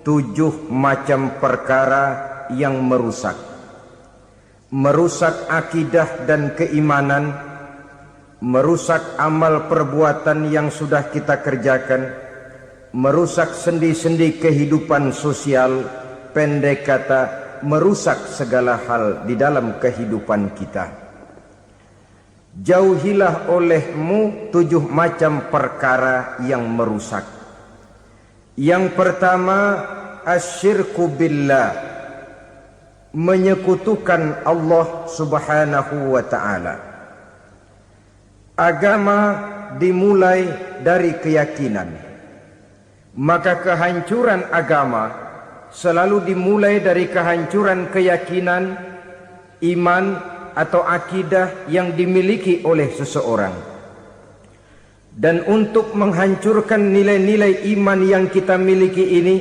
7 macam perkara yang merusak akidah dan keimanan, merusak amal perbuatan yang sudah kita kerjakan, merusak sendi-sendi kehidupan sosial, pendek kata merusak segala hal di dalam kehidupan kita. Jauhilah olehmu 7 macam perkara yang merusak. Yang pertama, asyirku billah, menyekutukan Allah subhanahu wa ta'ala. Agama dimulai dari keyakinan, maka kehancuran agama selalu dimulai dari kehancuran keyakinan, iman atau akidah yang dimiliki oleh seseorang. Dan untuk menghancurkan nilai-nilai iman yang kita miliki ini,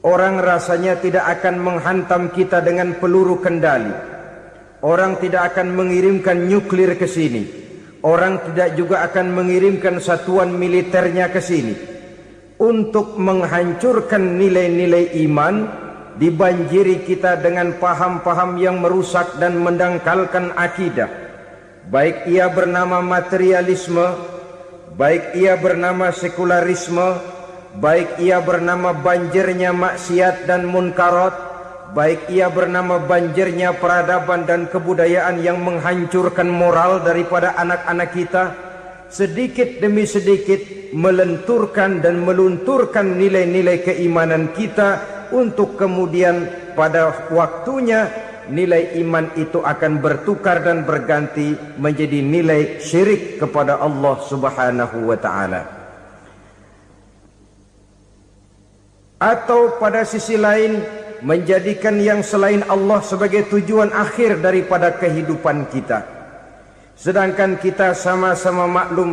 orang rasanya tidak akan menghantam kita dengan peluru kendali. Orang tidak akan mengirimkan nuklir ke sini. Orang tidak juga akan mengirimkan satuan militernya ke sini. Untuk menghancurkan nilai-nilai iman, dibanjiri kita dengan paham-paham yang merusak dan mendangkalkan akidah. Baik ia bernama materialisme, baik ia bernama sekularisme, baik ia bernama banjirnya maksiat dan munkarat, baik ia bernama banjirnya peradaban dan kebudayaan yang menghancurkan moral daripada anak-anak kita, sedikit demi sedikit melenturkan dan melunturkan nilai-nilai keimanan kita, untuk kemudian pada waktunya nilai iman itu akan bertukar dan berganti menjadi nilai syirik kepada Allah subhanahu wa ta'ala. Atau pada sisi lain, menjadikan yang selain Allah sebagai tujuan akhir daripada kehidupan kita. Sedangkan kita sama-sama maklum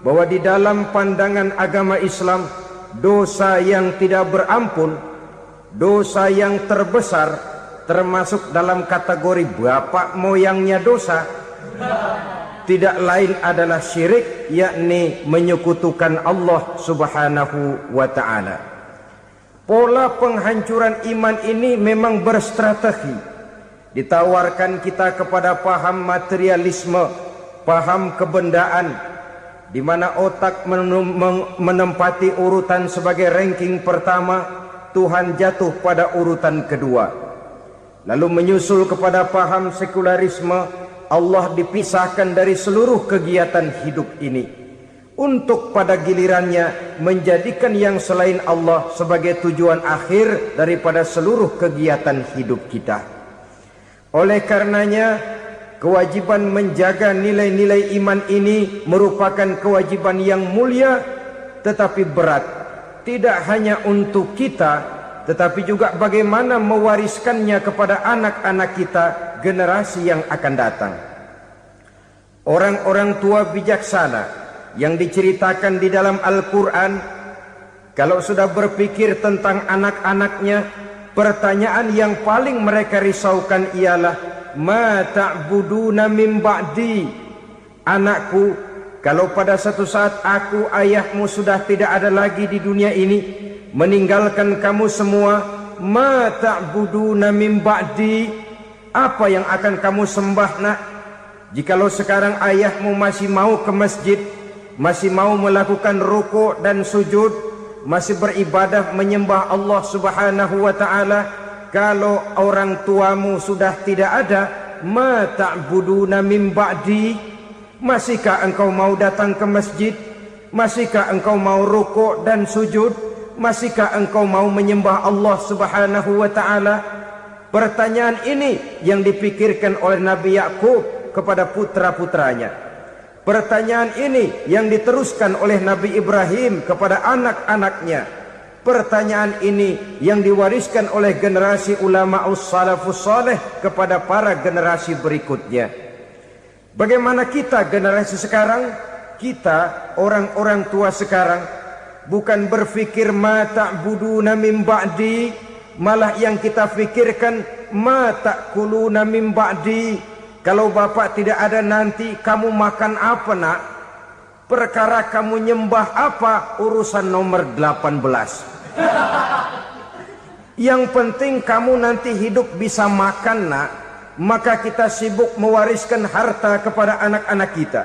bahwa di dalam pandangan agama Islam, dosa yang tidak berampun, dosa yang terbesar, termasuk dalam kategori bapak moyangnya dosa, tidak lain adalah syirik, yakni menyekutukan Allah subhanahu wa ta'ala. Pola penghancuran iman ini memang berstrategi. Ditawarkan kita kepada paham materialisme, paham kebendaan, di mana otak menempati urutan sebagai ranking pertama, Tuhan jatuh pada urutan kedua. Lalu menyusul kepada paham sekularisme, Allah dipisahkan dari seluruh kegiatan hidup ini, untuk pada gilirannya menjadikan yang selain Allah sebagai tujuan akhir daripada seluruh kegiatan hidup kita. Oleh karenanya, kewajiban menjaga nilai-nilai iman ini merupakan kewajiban yang mulia tetapi berat, tidak hanya untuk kita, tetapi juga bagaimana mewariskannya kepada anak-anak kita, generasi yang akan datang. Orang-orang tua bijaksana yang diceritakan di dalam Al-Quran, kalau sudah berpikir tentang anak-anaknya, pertanyaan yang paling mereka risaukan ialah, ma ta'buduna min ba'di. Anakku, kalau pada satu saat aku, ayahmu sudah tidak ada lagi di dunia ini, meninggalkan kamu semua, ma ta'buduna min ba'di, apa yang akan kamu sembah nak? Jikalau sekarang ayahmu masih mau ke masjid, masih mau melakukan rukuk dan sujud, masih beribadah menyembah Allah subhanahu wa ta'ala, kalau orang tuamu sudah tidak ada, ma ta'buduna min ba'di, masihkah engkau mau datang ke masjid? Masihkah engkau mau rukuk dan sujud? Masihkah engkau mau menyembah Allah subhanahu wa ta'ala? Pertanyaan ini yang dipikirkan oleh Nabi Yakub kepada putra-putranya. Pertanyaan ini yang diteruskan oleh Nabi Ibrahim kepada anak-anaknya. Pertanyaan ini yang diwariskan oleh generasi ulama'us salafus saleh kepada para generasi berikutnya. Bagaimana kita generasi sekarang? Kita orang-orang tua sekarang bukan berfikir ma ta'buduna min ba'di, malah yang kita fikirkan ma ta'kuluna min ba'di. Kalau bapak tidak ada nanti kamu makan apa nak? Perkara kamu nyembah apa urusan nomor 18. Yang penting kamu nanti hidup bisa makan, nak. Maka kita sibuk mewariskan harta kepada anak-anak kita.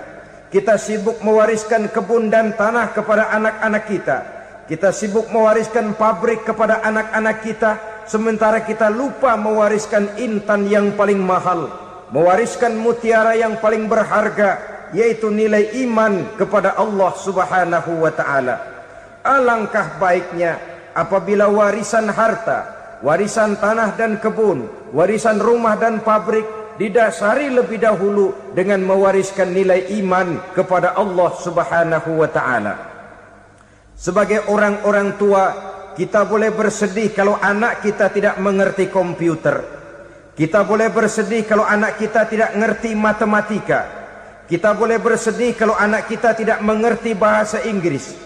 Kita sibuk mewariskan kebun dan tanah kepada anak-anak kita. Kita sibuk mewariskan pabrik kepada anak-anak kita, sementara kita lupa mewariskan intan yang paling mahal, mewariskan mutiara yang paling berharga, yaitu nilai iman kepada Allah Subhanahu wa ta'ala. Alangkah baiknya apabila warisan harta, warisan tanah dan kebun, warisan rumah dan pabrik didasari lebih dahulu dengan mewariskan nilai iman kepada Allah Subhanahu wa ta'ala. Sebagai orang-orang tua, kita boleh bersedih kalau anak kita tidak mengerti komputer. Kita boleh bersedih kalau anak kita tidak mengerti matematika. Kita boleh bersedih kalau anak kita tidak mengerti bahasa Inggris.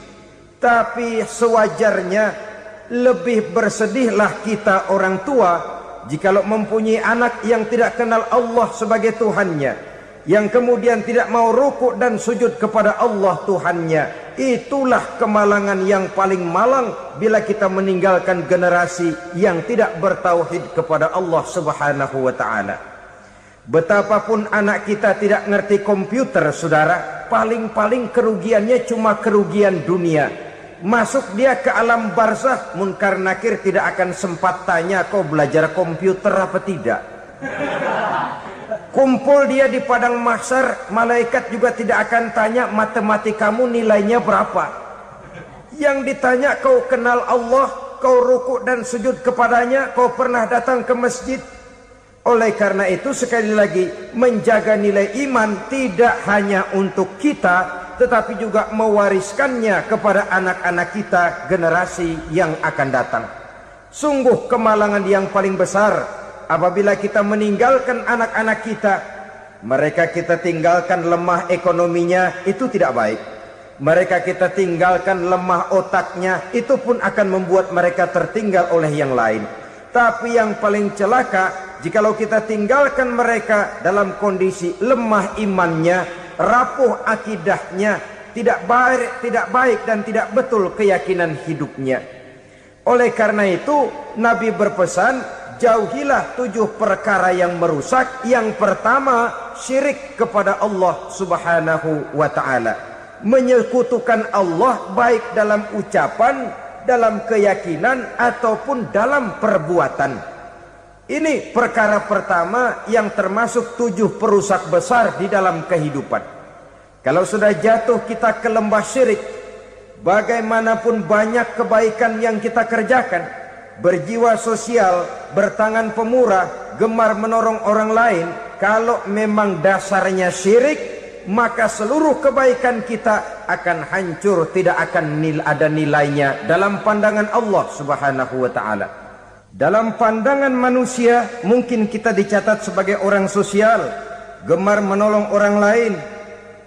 Tapi sewajarnya lebih bersedihlah kita orang tua jikalau mempunyai anak yang tidak kenal Allah sebagai Tuhannya, yang kemudian tidak mau rukuk dan sujud kepada Allah Tuhannya. Itulah kemalangan yang paling malang bila kita meninggalkan generasi yang tidak bertauhid kepada Allah Subhanahu wa ta'ala. Betapapun anak kita tidak ngerti komputer, saudara, paling-paling kerugiannya cuma kerugian dunia. Masuk dia ke alam barzakh, munkar nakir tidak akan sempat tanya kau belajar komputer apa tidak. Kumpul dia di padang mahsyar, malaikat juga tidak akan tanya matematikamu nilainya berapa. Yang ditanya kau kenal Allah, kau rukuk dan sujud kepadanya, kau pernah datang ke masjid. Oleh karena itu sekali lagi, menjaga nilai iman tidak hanya untuk kita, tetapi juga mewariskannya kepada anak-anak kita generasi yang akan datang. Sungguh kemalangan yang paling besar apabila kita meninggalkan anak-anak kita, mereka kita tinggalkan lemah ekonominya, itu tidak baik. Mereka kita tinggalkan lemah otaknya, itu pun akan membuat mereka tertinggal oleh yang lain. Tapi yang paling celaka, jikalau kita tinggalkan mereka dalam kondisi lemah imannya, rapuh akidahnya, tidak baik dan tidak betul keyakinan hidupnya. Oleh karena itu, Nabi berpesan, jauhilah 7 perkara yang merusak. Yang pertama, syirik kepada Allah Subhanahu wa ta'ala. Menyekutukan Allah baik dalam ucapan, dalam keyakinan, ataupun dalam perbuatan. Ini perkara pertama yang termasuk 7 perusak besar di dalam kehidupan. Kalau sudah jatuh kita ke lembah syirik, bagaimanapun banyak kebaikan yang kita kerjakan, berjiwa sosial, bertangan pemurah, gemar menolong orang lain, kalau memang dasarnya syirik, maka seluruh kebaikan kita akan hancur, tidak akan ada nilainya dalam pandangan Allah Subhanahu wa ta'ala. Dalam pandangan manusia, mungkin kita dicatat sebagai orang sosial, gemar menolong orang lain,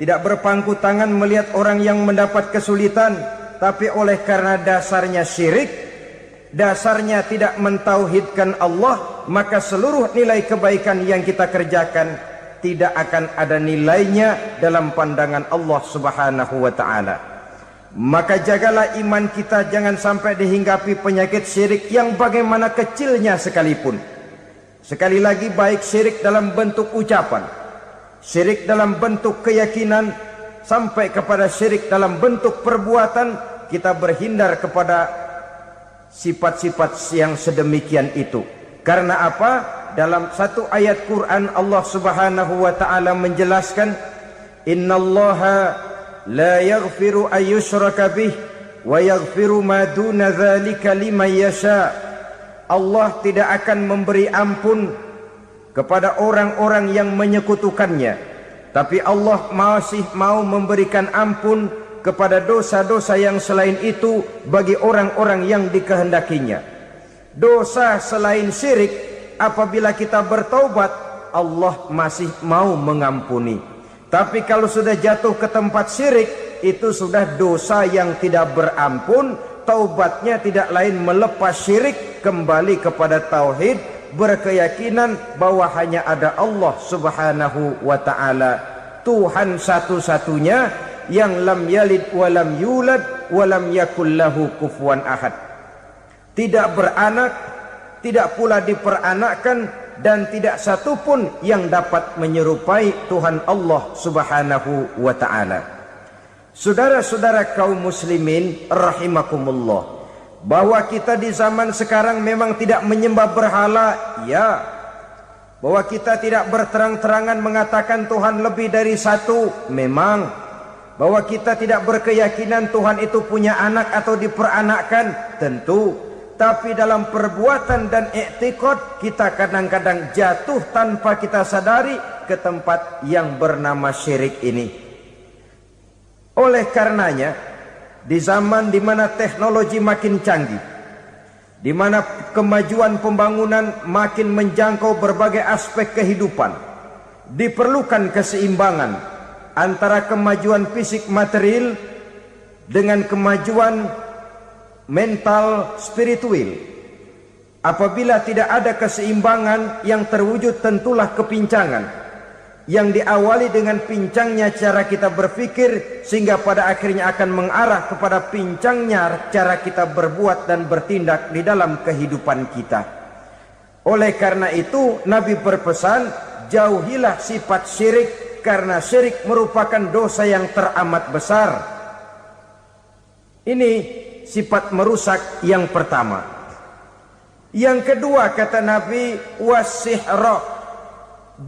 tidak berpangku tangan melihat orang yang mendapat kesulitan, tapi oleh karena dasarnya syirik, dasarnya tidak mentauhidkan Allah, maka seluruh nilai kebaikan yang kita kerjakan tidak akan ada nilainya dalam pandangan Allah Subhanahu wa ta'ala. Maka jagalah iman kita, jangan sampai dihinggapi penyakit syirik yang bagaimana kecilnya sekalipun. Sekali lagi, baik syirik dalam bentuk ucapan, syirik dalam bentuk keyakinan, sampai kepada syirik dalam bentuk perbuatan, kita berhindar kepada sifat-sifat yang sedemikian itu. Karena apa? Dalam satu ayat Quran Allah Subhanahu wa ta'ala menjelaskan, innallaha la yaghfiru ayyushraka bih wa yaghfiru ma duna dzalika liman yasha. Allah tidak akan memberi ampun kepada orang-orang yang menyekutukannya, tapi Allah masih mau memberikan ampun kepada dosa-dosa yang selain itu bagi orang-orang yang dikehendakinya. Dosa selain syirik, apabila kita bertaubat, Allah masih mau mengampuni. Tapi kalau sudah jatuh ke tempat syirik, itu sudah dosa yang tidak berampun. Taubatnya tidak lain melepas syirik, kembali kepada tauhid, berkeyakinan bahwa hanya ada Allah Subhanahu wa ta'ala, Tuhan satu-satunya, yang lam yalid walam yulad walam yakul lahu kufuwan ahad. tidak beranak, tidak pula diperanakkan, dan tidak satu pun yang dapat menyerupai Tuhan Allah Subhanahu wa ta'ala. Saudara-saudara kaum muslimin rahimakumullah, bahwa kita di zaman sekarang memang tidak menyembah berhala, ya. Bahwa kita tidak berterang-terangan mengatakan Tuhan lebih dari satu, memang. Bahwa kita tidak berkeyakinan Tuhan itu punya anak atau diperanakkan, tentu. Tapi dalam perbuatan dan i'tiqad kita kadang-kadang jatuh tanpa kita sadari ke tempat yang bernama syirik ini. Oleh karenanya, di zaman di mana teknologi makin canggih, di mana kemajuan pembangunan makin menjangkau berbagai aspek kehidupan, diperlukan keseimbangan antara kemajuan fisik material dengan kemajuan mental spiritual. Apabila tidak ada keseimbangan, yang terwujud tentulah kepincangan, yang diawali dengan pincangnya cara kita berpikir, sehingga pada akhirnya akan mengarah kepada pincangnya cara kita berbuat dan bertindak di dalam kehidupan kita. Oleh karena itu Nabi berpesan, jauhilah sifat syirik, karena syirik merupakan dosa yang teramat besar. Ini sifat merusak yang pertama. Yang kedua kata Nabi, wasihra,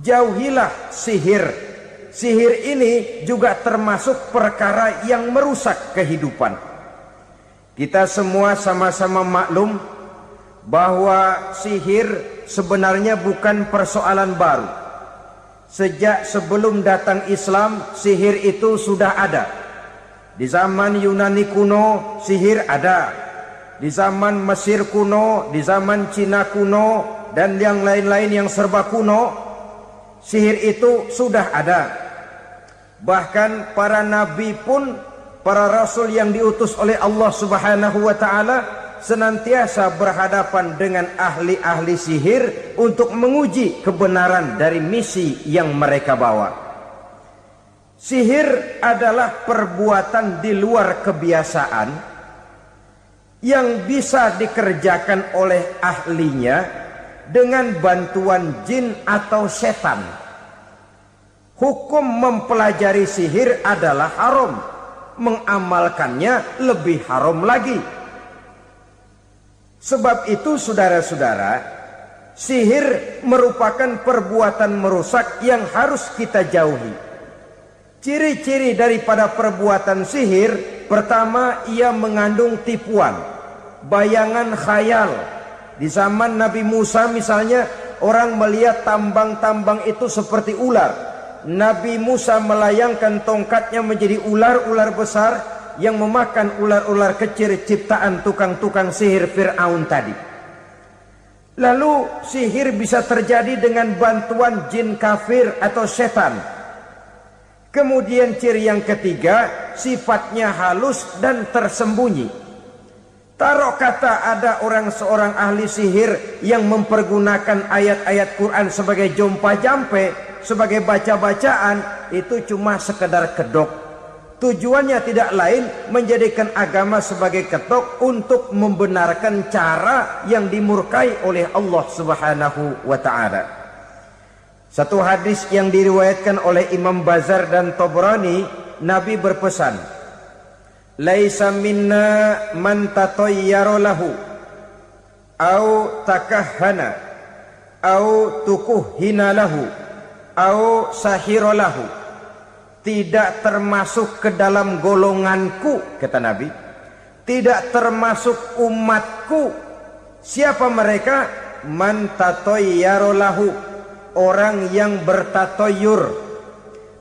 jauhilah sihir. Sihir ini juga termasuk perkara yang merusak kehidupan. Kita semua sama-sama maklum bahwa sihir sebenarnya bukan persoalan baru. Sejak sebelum datang Islam, sihir itu sudah ada. Di zaman Yunani kuno sihir ada, di zaman Mesir kuno, di zaman Cina kuno, dan yang lain-lain yang serba kuno, sihir itu sudah ada. Bahkan para nabi pun, para rasul yang diutus oleh Allah Subhanahu wa ta'ala, senantiasa berhadapan dengan ahli-ahli sihir untuk menguji kebenaran dari misi yang mereka bawa. Sihir adalah perbuatan di luar kebiasaan yang bisa dikerjakan oleh ahlinya dengan bantuan jin atau setan. Hukum mempelajari sihir adalah haram, mengamalkannya lebih haram lagi. Sebab itu saudara-saudara, sihir merupakan perbuatan merusak yang harus kita jauhi. Ciri-ciri daripada perbuatan sihir, pertama, ia mengandung tipuan, bayangan khayal. Di zaman Nabi Musa misalnya, orang melihat tambang-tambang itu seperti ular. Nabi Musa melayangkan tongkatnya menjadi ular-ular besar yang memakan ular-ular kecil ciptaan tukang-tukang sihir Fir'aun tadi. Lalu sihir bisa terjadi dengan bantuan jin kafir atau setan. Kemudian ciri yang ketiga, sifatnya halus dan tersembunyi. Taruh kata ada seorang ahli sihir yang mempergunakan ayat-ayat Quran sebagai jompa-jampe, sebagai baca-bacaan, itu cuma sekedar kedok. Tujuannya tidak lain menjadikan agama sebagai ketok untuk membenarkan cara yang dimurkai oleh Allah Subhanahu wa ta'ala. Satu hadis yang diriwayatkan oleh Imam Bazar dan Tabrani, Nabi berpesan, laisa minna man tatayyara lahu au takahhana au tukuhhina lahu au sahira lahu. Tidak termasuk ke dalam golonganku, kata Nabi. Tidak termasuk umatku. Siapa mereka? Man tatayyara lahu, orang yang bertatoyur.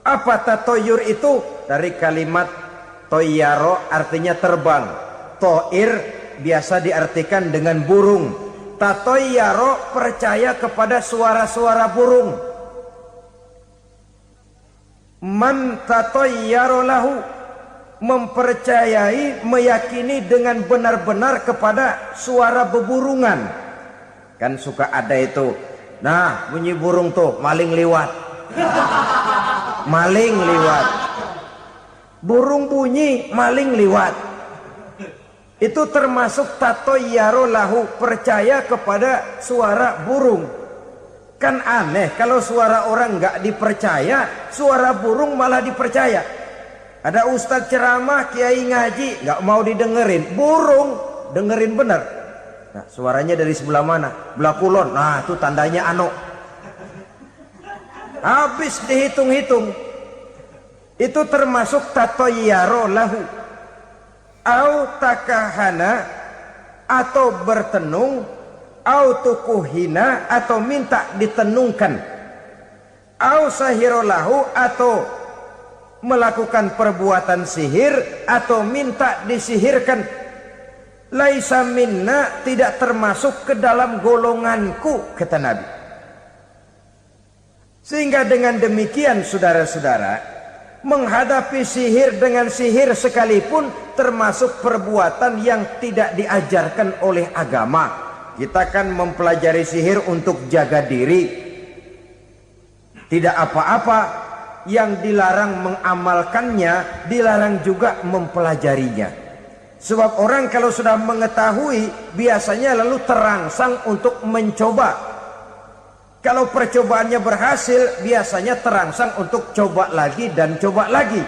Apa tatoyur itu? Dari kalimat toyaro, artinya terbang. Toir biasa diartikan dengan burung. Tatoyaro percaya kepada suara-suara burung. Man tatoyaro lahu, mempercayai, meyakini dengan benar-benar kepada suara beburungan. Kan suka ada itu, nah bunyi burung tuh, maling liwat. Maling liwat. Burung bunyi, maling liwat. Itu termasuk tatoyyaro lahu, percaya kepada suara burung. Kan aneh kalau suara orang nggak dipercaya, suara burung malah dipercaya. Ada ustadz ceramah, kiai ngaji, nggak mau didengerin, burung dengerin bener. Nah, suaranya dari sebelah mana? Belah kulon. Nah, itu tandanya ano. Habis dihitung-hitung. Itu termasuk tatoyyaro lahu. Au takahana, atau bertenung, au tukuhina, atau minta ditenungkan, au sahirolahu, atau melakukan perbuatan sihir, atau minta disihirkan. Laisa minna, tidak termasuk ke dalam golonganku, kata Nabi. Sehingga dengan demikian saudara-saudara, menghadapi sihir dengan sihir sekalipun termasuk perbuatan yang tidak diajarkan oleh agama. Kita kan mempelajari sihir untuk jaga diri, tidak apa-apa. Yang dilarang mengamalkannya, dilarang juga mempelajarinya. Sebab orang kalau sudah mengetahui, biasanya lalu terangsang untuk mencoba. Kalau percobaannya berhasil, biasanya terangsang untuk coba lagi dan coba lagi.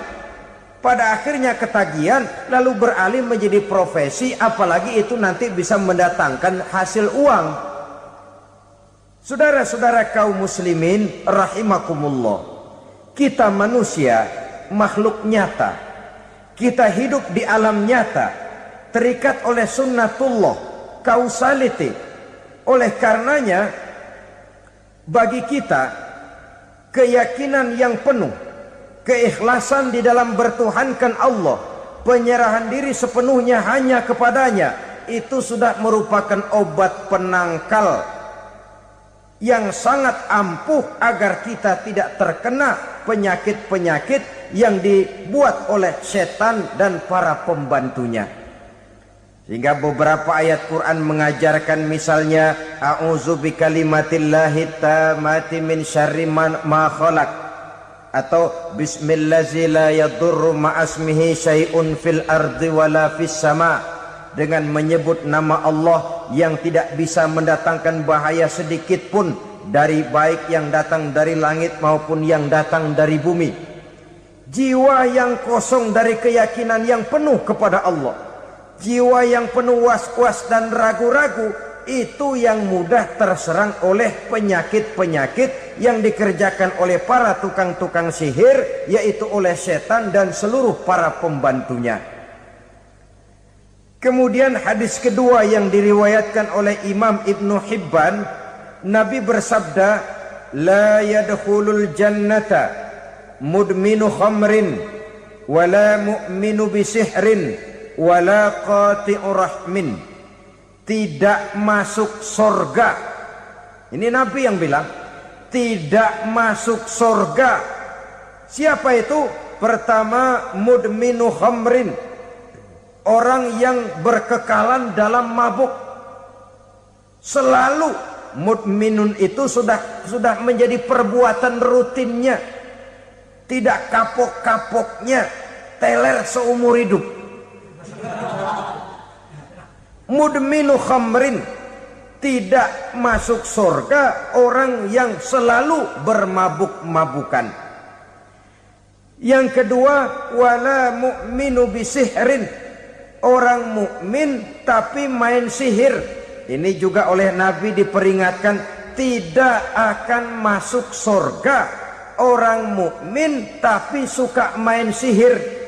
Pada akhirnya ketagihan, lalu beralih menjadi profesi, apalagi itu nanti bisa mendatangkan hasil uang. Saudara-saudara kaum muslimin rahimakumullah, kita manusia makhluk nyata. Kita hidup di alam nyata, terikat oleh sunnatullah, causality. Oleh karenanya, bagi kita keyakinan yang penuh, keikhlasan di dalam bertuhankan Allah, penyerahan diri sepenuhnya hanya kepadanya, itu sudah merupakan obat penangkal yang sangat ampuh agar kita tidak terkena penyakit-penyakit yang dibuat oleh setan dan para pembantunya. Sehingga beberapa ayat Quran mengajarkan, misalnya a'udzu bikalimatillahi tammati min syarri ma khalaq, atau bismillazi la yadurru ma'asmihi syai'un fil ardi wala fis sama, dengan menyebut nama Allah yang tidak bisa mendatangkan bahaya sedikit pun, dari baik yang datang dari langit maupun yang datang dari bumi. Jiwa yang kosong dari keyakinan yang penuh kepada Allah, jiwa yang penuh was-was dan ragu-ragu, itu yang mudah terserang oleh penyakit-penyakit yang dikerjakan oleh para tukang-tukang sihir, yaitu oleh setan dan seluruh para pembantunya. Kemudian hadis kedua yang diriwayatkan oleh Imam Ibnu Hibban, Nabi bersabda, la yadkhulul jannata mudminu khamrin wala mu'minu bisihrin wala qati'u rahmin. Tidak masuk sorga. Ini Nabi yang bilang, tidak masuk sorga. Siapa itu? Pertama, mudminu khamrin, orang yang berkekalan dalam mabuk. Selalu mudminun itu sudah menjadi perbuatan rutinnya, tidak kapok-kapoknya, teler seumur hidup. Mudminu khamrin, tidak masuk surga orang yang selalu bermabuk-mabukan. Yang kedua, wala mu'minu bisihrin, orang mukmin tapi main sihir. Ini juga oleh Nabi diperingatkan, tidak akan masuk surga orang mukmin tapi suka main sihir.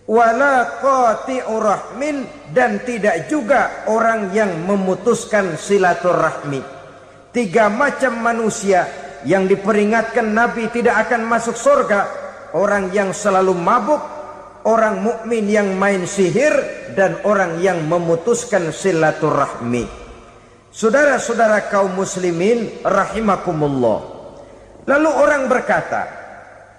Wala qati'u rahmin, dan tidak juga orang yang memutuskan silaturahmi. Tiga macam manusia yang diperingatkan Nabi tidak akan masuk surga: orang yang selalu mabuk, orang mukmin yang main sihir, dan orang yang memutuskan silaturahmi. Saudara-saudara kaum muslimin rahimakumullah. Lalu orang berkata,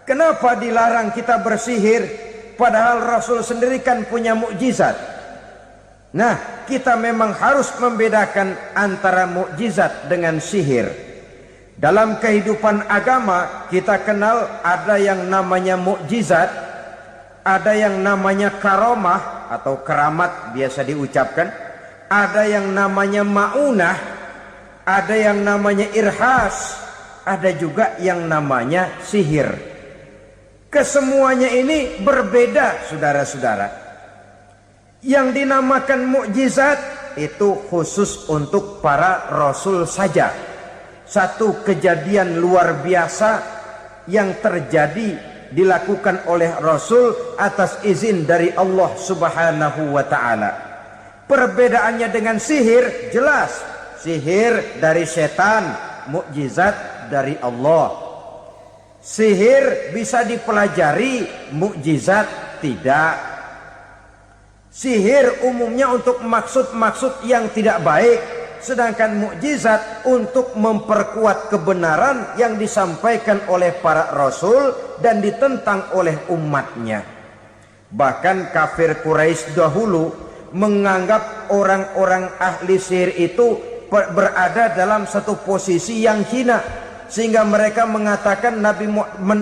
kenapa dilarang kita bersihir? Padahal Rasul sendiri kan punya mukjizat. Nah, kita memang harus membedakan antara mukjizat dengan sihir. Dalam kehidupan agama kita kenal ada yang namanya mukjizat, Ada yang namanya karomah atau keramat biasa diucapkan. Ada yang namanya maunah. Ada yang namanya irhas. Ada juga yang namanya sihir. Kesemuanya ini berbeda, saudara-saudara. Yang dinamakan mukjizat itu khusus untuk para rasul saja. Satu kejadian luar biasa yang terjadi dilakukan oleh Rasul atas izin dari Allah Subhanahu wa ta'ala. Perbedaannya dengan sihir jelas. Sihir dari setan, mukjizat dari Allah. Sihir bisa dipelajari, mukjizat tidak. Sihir umumnya untuk maksud-maksud yang tidak baik, sedangkan mukjizat untuk memperkuat kebenaran yang disampaikan oleh para rasul dan ditentang oleh umatnya. Bahkan kafir Quraisy dahulu menganggap orang-orang ahli sihir itu berada dalam satu posisi yang hina, sehingga mereka mengatakan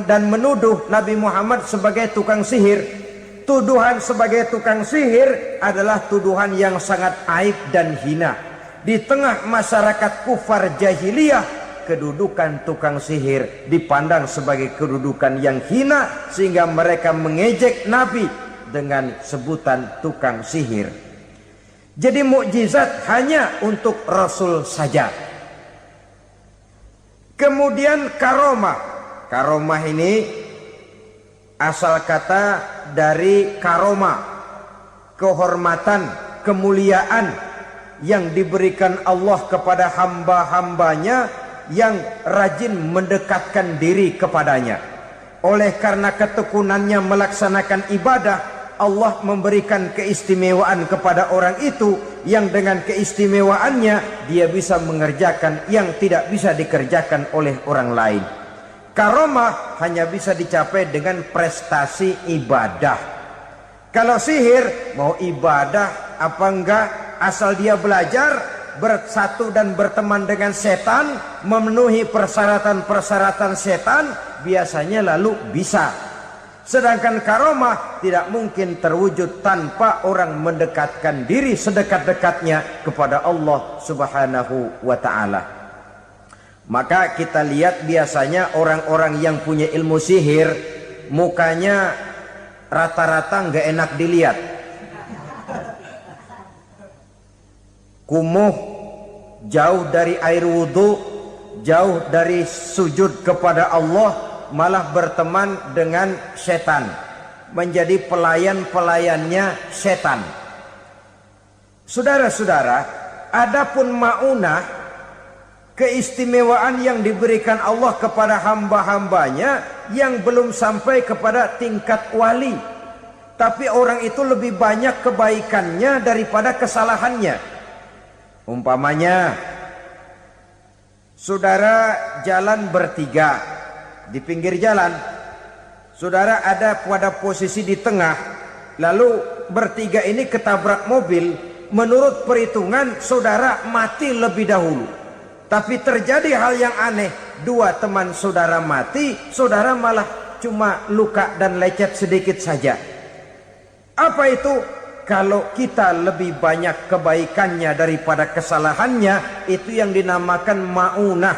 dan menuduh Nabi Muhammad sebagai tukang sihir. Tuduhan sebagai tukang sihir adalah tuduhan yang sangat aib dan hina. Di tengah masyarakat kufar jahiliyah, kedudukan tukang sihir dipandang sebagai kedudukan yang hina, sehingga mereka mengejek Nabi dengan sebutan tukang sihir. Jadi mukjizat hanya untuk Rasul saja. Kemudian karomah. Karomah ini asal kata dari karoma, kehormatan, kemuliaan yang diberikan Allah kepada hamba-hambanya yang rajin mendekatkan diri kepadanya. Oleh karena ketekunannya melaksanakan ibadah, Allah memberikan keistimewaan kepada orang itu, yang dengan keistimewaannya dia bisa mengerjakan yang tidak bisa dikerjakan oleh orang lain. Karomah hanya bisa dicapai dengan prestasi ibadah. Kalau sihir mau ibadah apa enggak, asal dia belajar, bersatu dan berteman dengan setan, memenuhi persyaratan-persyaratan setan, biasanya lalu bisa. Sedangkan karomah tidak mungkin terwujud tanpa orang mendekatkan diri sedekat-dekatnya kepada Allah Subhanahu wa ta'ala. Maka kita lihat biasanya orang-orang yang punya ilmu sihir, mukanya rata-rata nggak enak dilihat. Kumuh, jauh dari air wudhu, jauh dari sujud kepada Allah, malah berteman dengan setan, menjadi pelayan-pelayannya setan. Saudara-saudara, adapun maunah, keistimewaan yang diberikan Allah kepada hamba-hambanya yang belum sampai kepada tingkat wali, tapi orang itu lebih banyak kebaikannya daripada kesalahannya. Umpamanya, saudara jalan bertiga di pinggir jalan, saudara ada pada posisi di tengah, lalu bertiga ini ketabrak mobil. Menurut perhitungan saudara mati lebih dahulu, tapi terjadi hal yang aneh, dua teman saudara mati, saudara malah cuma luka dan lecet sedikit saja. Apa itu? Kalau kita lebih banyak kebaikannya daripada kesalahannya, itu yang dinamakan maunah,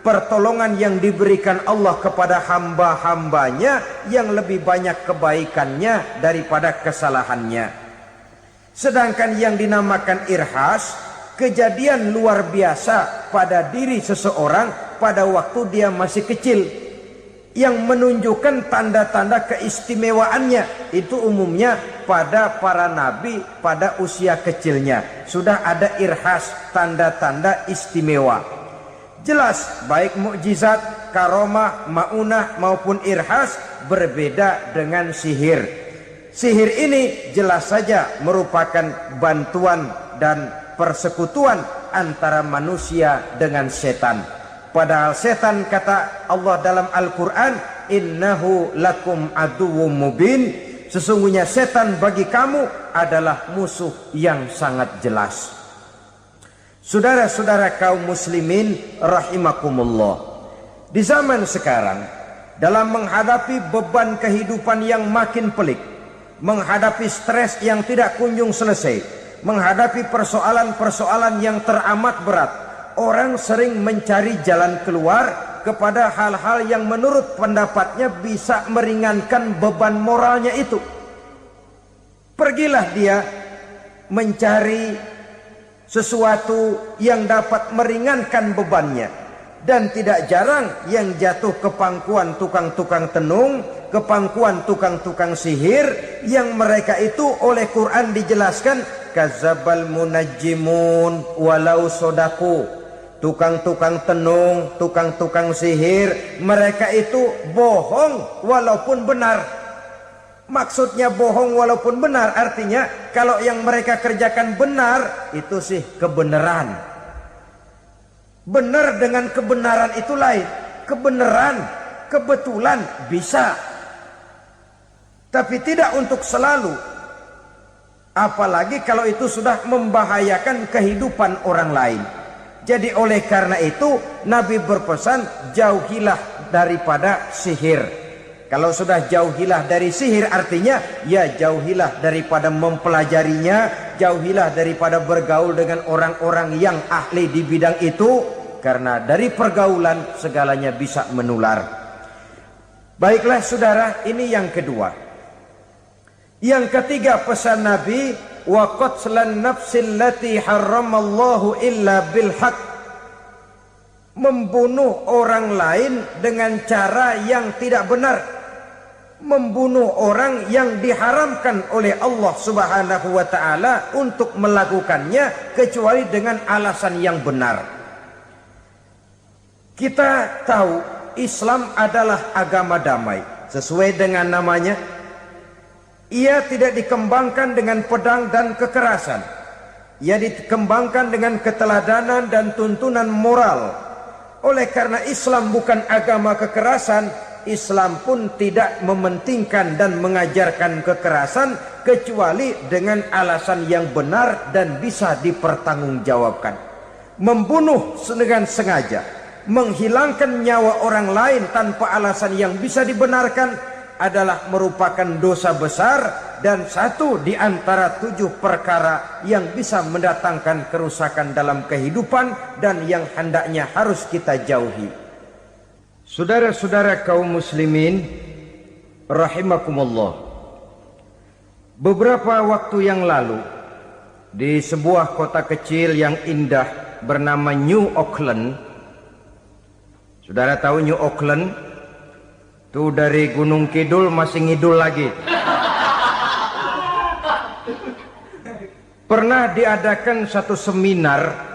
pertolongan yang diberikan Allah kepada hamba-hambanya yang lebih banyak kebaikannya daripada kesalahannya. Sedangkan yang dinamakan irhas, kejadian luar biasa pada diri seseorang pada waktu dia masih kecil, yang menunjukkan tanda-tanda keistimewaannya. Itu umumnya pada para nabi pada usia kecilnya sudah ada irhas, tanda-tanda istimewa. Jelas baik mukjizat, karomah, maunah maupun irhas berbeda dengan sihir. Sihir ini jelas saja merupakan bantuan dan persekutuan antara manusia dengan setan. Padahal setan, kata Allah dalam Al-Quran, innahu lakum aduwwum mubin, sesungguhnya setan bagi kamu adalah musuh yang sangat jelas. Saudara-saudara kaum muslimin rahimakumullah, di zaman sekarang dalam menghadapi beban kehidupan yang makin pelik, menghadapi stres yang tidak kunjung selesai, menghadapi persoalan-persoalan yang teramat berat, orang sering mencari jalan keluar kepada hal-hal yang menurut pendapatnya bisa meringankan beban moralnya itu. Pergilah dia mencari sesuatu yang dapat meringankan bebannya. Dan tidak jarang yang jatuh ke pangkuan tukang-tukang tenung, ke pangkuan tukang-tukang sihir, yang mereka itu oleh Quran dijelaskan kadzabal munajjimun walau sodaku. Tukang-tukang tenung, tukang-tukang sihir, mereka itu bohong walaupun benar. Maksudnya bohong walaupun benar artinya kalau yang mereka kerjakan benar itu sih kebenaran. Benar dengan kebenaran itu lain. Kebenaran, kebetulan bisa, tapi tidak untuk selalu. Apalagi kalau itu sudah membahayakan kehidupan orang lain. Jadi oleh karena itu Nabi berpesan jauhilah daripada sihir. Kalau sudah jauhilah dari sihir artinya ya jauhilah daripada mempelajarinya, jauhilah daripada bergaul dengan orang-orang yang ahli di bidang itu, karena dari pergaulan segalanya bisa menular. Baiklah saudara, ini yang kedua. Yang ketiga pesan Nabi, wa qatlan nafsil lati harramallahu illa bil haq. Membunuh orang lain dengan cara yang tidak benar. Membunuh orang yang diharamkan oleh Allah Subhanahu wa taala untuk melakukannya kecuali dengan alasan yang benar. Kita tahu Islam adalah agama damai. Sesuai dengan namanya, ia tidak dikembangkan dengan pedang dan kekerasan. Ia dikembangkan dengan keteladanan dan tuntunan moral. Oleh karena Islam bukan agama kekerasan, Islam pun tidak mementingkan dan mengajarkan kekerasan kecuali dengan alasan yang benar dan bisa dipertanggungjawabkan. Membunuh dengan sengaja, menghilangkan nyawa orang lain tanpa alasan yang bisa dibenarkan adalah merupakan dosa besar dan satu di antara 7 perkara yang bisa mendatangkan kerusakan dalam kehidupan dan yang hendaknya harus kita jauhi. Saudara-saudara kaum muslimin rahimakumullah, beberapa waktu yang lalu di sebuah kota kecil yang indah bernama New Auckland. Saudara tahu New Auckland? Itu dari Gunung Kidul masih ngidul lagi. Pernah diadakan satu seminar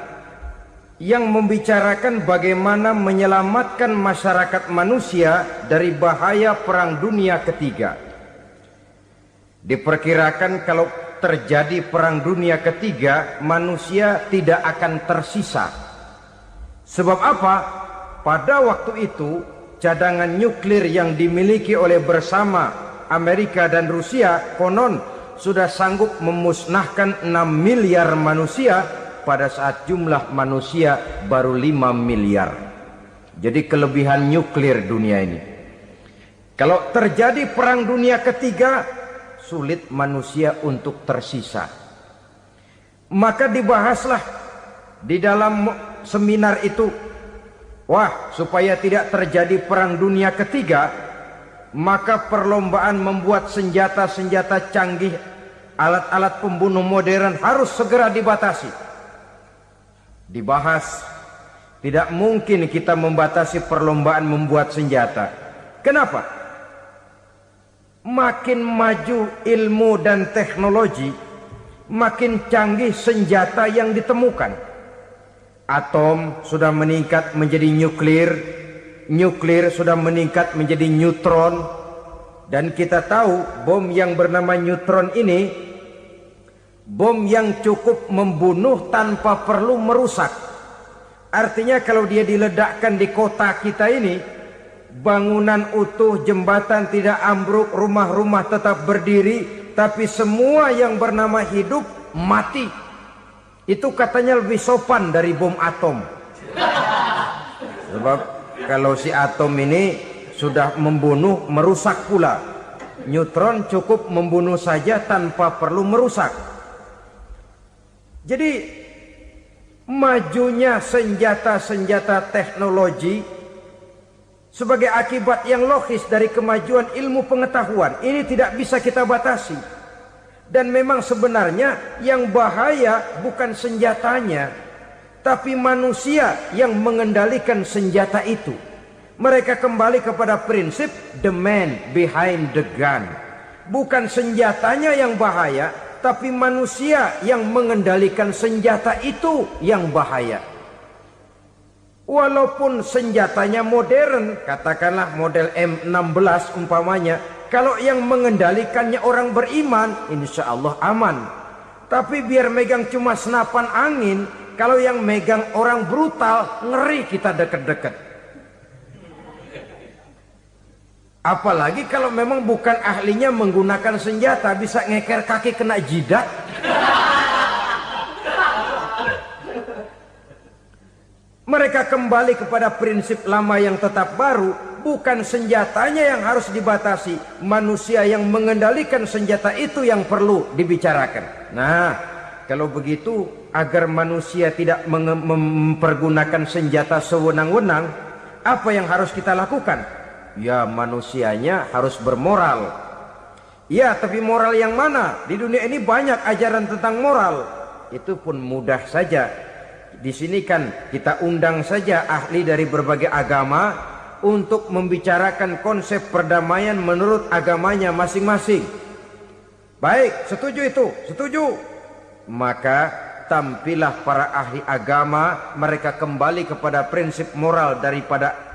yang membicarakan bagaimana menyelamatkan masyarakat manusia dari bahaya Perang Dunia Ketiga. Diperkirakan kalau terjadi Perang Dunia Ketiga, manusia tidak akan tersisa. Sebab apa? Pada waktu itu, cadangan nuklir yang dimiliki oleh bersama Amerika dan Rusia konon sudah sanggup memusnahkan 6 miliar manusia pada saat jumlah manusia baru 5 miliar. Jadi kelebihan nuklir dunia ini. Kalau terjadi Perang Dunia Ketiga, sulit manusia untuk tersisa. Maka dibahaslah di dalam seminar itu, wah, supaya tidak terjadi Perang Dunia Ketiga, maka perlombaan membuat senjata-senjata canggih, alat-alat pembunuh modern harus segera dibatasi. Dibahas, tidak mungkin kita membatasi perlombaan membuat senjata. Kenapa? Makin maju ilmu dan teknologi, makin canggih senjata yang ditemukan. Atom sudah meningkat menjadi nuklir, nuklir sudah meningkat menjadi neutron, dan kita tahu bom yang bernama neutron ini bom yang cukup membunuh tanpa perlu merusak. Artinya kalau dia diledakkan di kota kita ini, bangunan utuh, jembatan tidak ambruk, rumah-rumah tetap berdiri, tapi semua yang bernama hidup mati. Itu katanya lebih sopan dari bom atom. Sebab kalau si atom ini sudah membunuh, merusak pula. Neutron cukup membunuh saja tanpa perlu merusak. Jadi majunya senjata-senjata teknologi sebagai akibat yang logis dari kemajuan ilmu pengetahuan ini tidak bisa kita batasi. Dan memang sebenarnya yang bahaya bukan senjatanya, tapi manusia yang mengendalikan senjata itu. Mereka kembali kepada prinsip the man behind the gun. Bukan senjatanya yang bahaya, tapi manusia yang mengendalikan senjata itu yang bahaya. Walaupun senjatanya modern, katakanlah model M16 umpamanya, kalau yang mengendalikannya orang beriman, insya Allah aman. Tapi biar megang cuma senapan angin, kalau yang megang orang brutal, ngeri kita deket-deket. Apalagi kalau memang bukan ahlinya menggunakan senjata, bisa ngeker kaki kena jidat. Mereka kembali kepada prinsip lama yang tetap baru. Bukan senjatanya yang harus dibatasi, manusia yang mengendalikan senjata itu yang perlu dibicarakan. Nah, kalau begitu, agar manusia tidak mempergunakan senjata sewenang-wenang, apa yang harus kita lakukan? Ya, manusianya harus bermoral. Ya, tapi moral yang mana? Di dunia ini banyak ajaran tentang moral. Itu pun mudah saja. Di sini kan kita undang saja ahli dari berbagai agama untuk membicarakan konsep perdamaian menurut agamanya masing-masing. Baik, setuju itu? Setuju. Maka tampillah para ahli agama, mereka kembali kepada prinsip moral daripada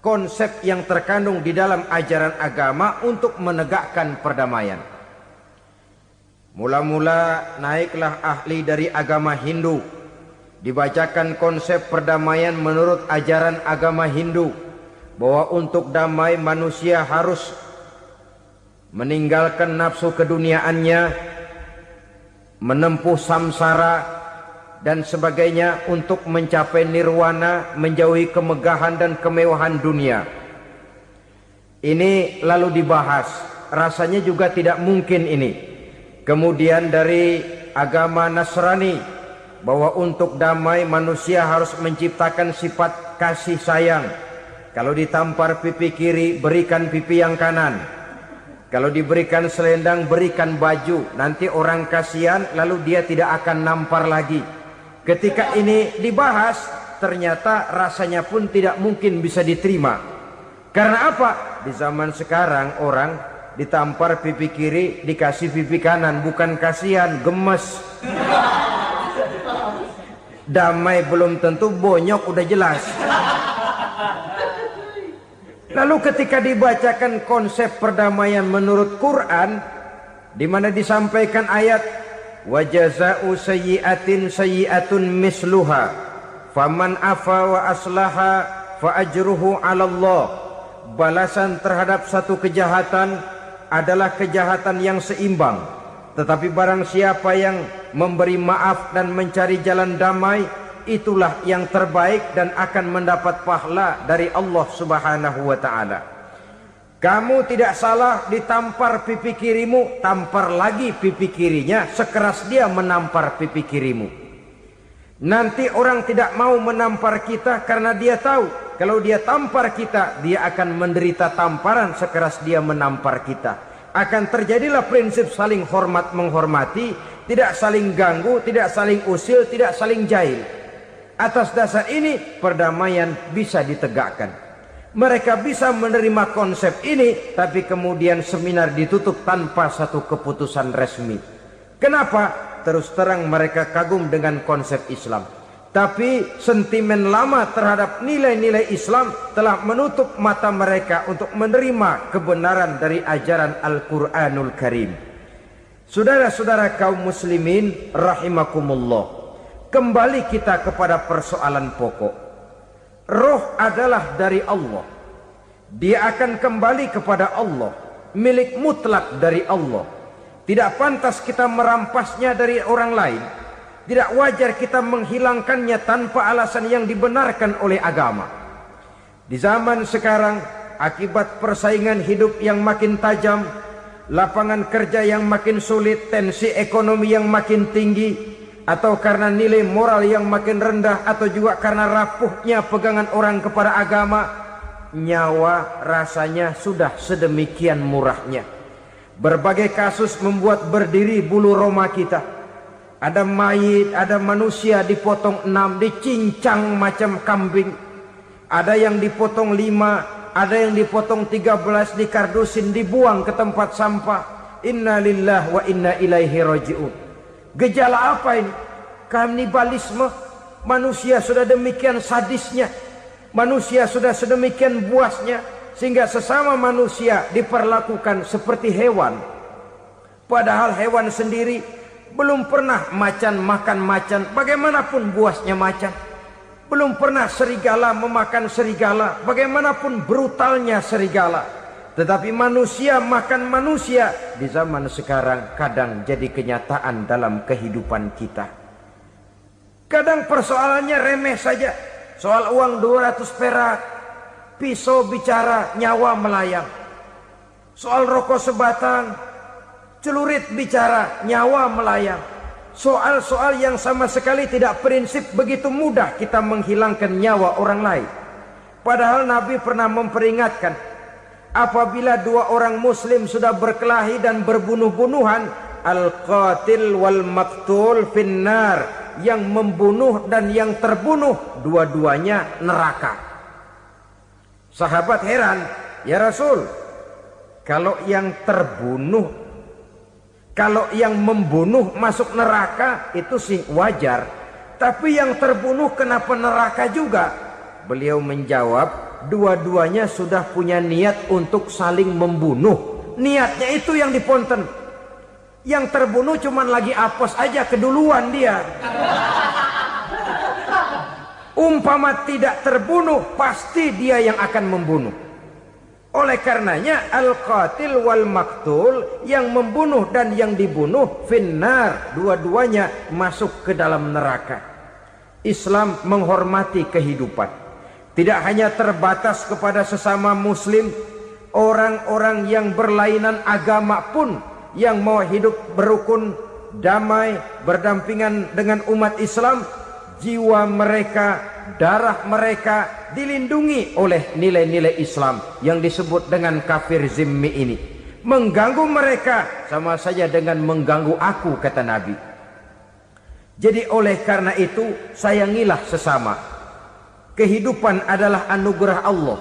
konsep yang terkandung di dalam ajaran agama untuk menegakkan perdamaian. Mula-mula naiklah ahli dari agama Hindu, dibacakan konsep perdamaian menurut ajaran agama Hindu, bahwa untuk damai manusia harus meninggalkan nafsu keduniaannya, menempuh samsara dan sebagainya untuk mencapai nirwana, menjauhi kemegahan dan kemewahan dunia. Ini lalu dibahas, rasanya juga tidak mungkin ini. Kemudian dari agama Nasrani, bahwa untuk damai manusia harus menciptakan sifat kasih sayang. Kalau ditampar pipi kiri, berikan pipi yang kanan. Kalau diberikan selendang, berikan baju. Nanti orang kasihan, lalu dia tidak akan nampar lagi. Ketika ini dibahas, ternyata rasanya pun tidak mungkin bisa diterima. Karena apa? Di zaman sekarang orang ditampar pipi kiri, dikasih pipi kanan. Bukan kasihan, gemes. Damai belum tentu, bonyok udah jelas. Lalu ketika dibacakan konsep perdamaian menurut Quran, di mana disampaikan ayat wa jazaa'u sayyi'atin sayyi'atun misluha faman afa wa aslaha fa ajruhu 'ala Allah. Balasan terhadap satu kejahatan adalah kejahatan yang seimbang, tetapi barang siapa yang memberi maaf dan mencari jalan damai, itulah yang terbaik dan akan mendapat pahala dari Allah Subhanahu wa taala. Kamu tidak salah ditampar pipi kirimu, tampar lagi pipi kirinya sekeras dia menampar pipi kirimu. Nanti orang tidak mau menampar kita karena dia tahu kalau dia tampar kita, dia akan menderita tamparan sekeras dia menampar kita. Akan terjadilah prinsip saling hormat menghormati, tidak saling ganggu, tidak saling usil, tidak saling jahil. Atas dasar ini perdamaian bisa ditegakkan. Mereka bisa menerima konsep ini, tapi kemudian seminar ditutup tanpa satu keputusan resmi. Kenapa? Terus terang mereka kagum dengan konsep Islam, tapi sentimen lama terhadap nilai-nilai Islam telah menutup mata mereka untuk menerima kebenaran dari ajaran Al-Quranul Karim. Saudara-saudara kaum muslimin rahimakumullah, kembali kita kepada persoalan pokok. Roh adalah dari Allah. Dia akan kembali kepada Allah, milik mutlak dari Allah. Tidak pantas kita merampasnya dari orang lain. Tidak wajar kita menghilangkannya tanpa alasan yang dibenarkan oleh agama. Di zaman sekarang akibat persaingan hidup yang makin tajam, lapangan kerja yang makin sulit, tensi ekonomi yang makin tinggi, atau karena nilai moral yang makin rendah, atau juga karena rapuhnya pegangan orang kepada agama, nyawa rasanya sudah sedemikian murahnya. Berbagai kasus membuat berdiri bulu roma kita. Ada mayit, ada manusia dipotong 6, dicincang macam kambing. Ada yang dipotong 5, ada yang dipotong 13, dikardusin, dibuang ke tempat sampah. Inna lillahi wa inna ilaihi raji'un. Gejala apa ini? Kanibalisme. Manusia sudah demikian sadisnya, manusia sudah sedemikian buasnya, sehingga sesama manusia diperlakukan seperti hewan. Padahal hewan sendiri belum pernah macan makan macan, bagaimanapun buasnya macan. Belum pernah serigala memakan serigala, bagaimanapun brutalnya serigala. Tetapi manusia makan manusia di zaman sekarang kadang jadi kenyataan dalam kehidupan kita. Kadang persoalannya remeh saja. Soal uang 200 perak, pisau bicara, nyawa melayang. Soal rokok sebatang, celurit bicara, nyawa melayang. Soal-soal yang sama sekali tidak prinsip, begitu mudah kita menghilangkan nyawa orang lain. Padahal Nabi pernah memperingatkan, apabila dua orang muslim sudah berkelahi dan berbunuh-bunuhan, al-qatil wal maktul finnar, yang membunuh dan yang terbunuh dua-duanya neraka. Sahabat heran, ya Rasul, kalau yang terbunuh, kalau yang membunuh masuk neraka itu sih wajar, tapi yang terbunuh kenapa neraka juga? Beliau menjawab, dua-duanya sudah punya niat untuk saling membunuh. Niatnya itu yang diponten. Yang terbunuh cuman lagi apes aja, keduluan dia. Umpama tidak terbunuh, pasti dia yang akan membunuh. Oleh karenanya al-qatil wal maktul, yang membunuh dan yang dibunuh finnar, dua-duanya masuk ke dalam neraka. Islam menghormati kehidupan. Tidak hanya terbatas kepada sesama muslim, orang-orang yang berlainan agama pun yang mau hidup berukun, damai, berdampingan dengan umat Islam, jiwa mereka, darah mereka dilindungi oleh nilai-nilai Islam yang disebut dengan kafir zimmi ini. Mengganggu mereka sama saja dengan mengganggu aku, kata Nabi. Jadi oleh karena itu, sayangilah sesama. Kehidupan adalah anugerah Allah,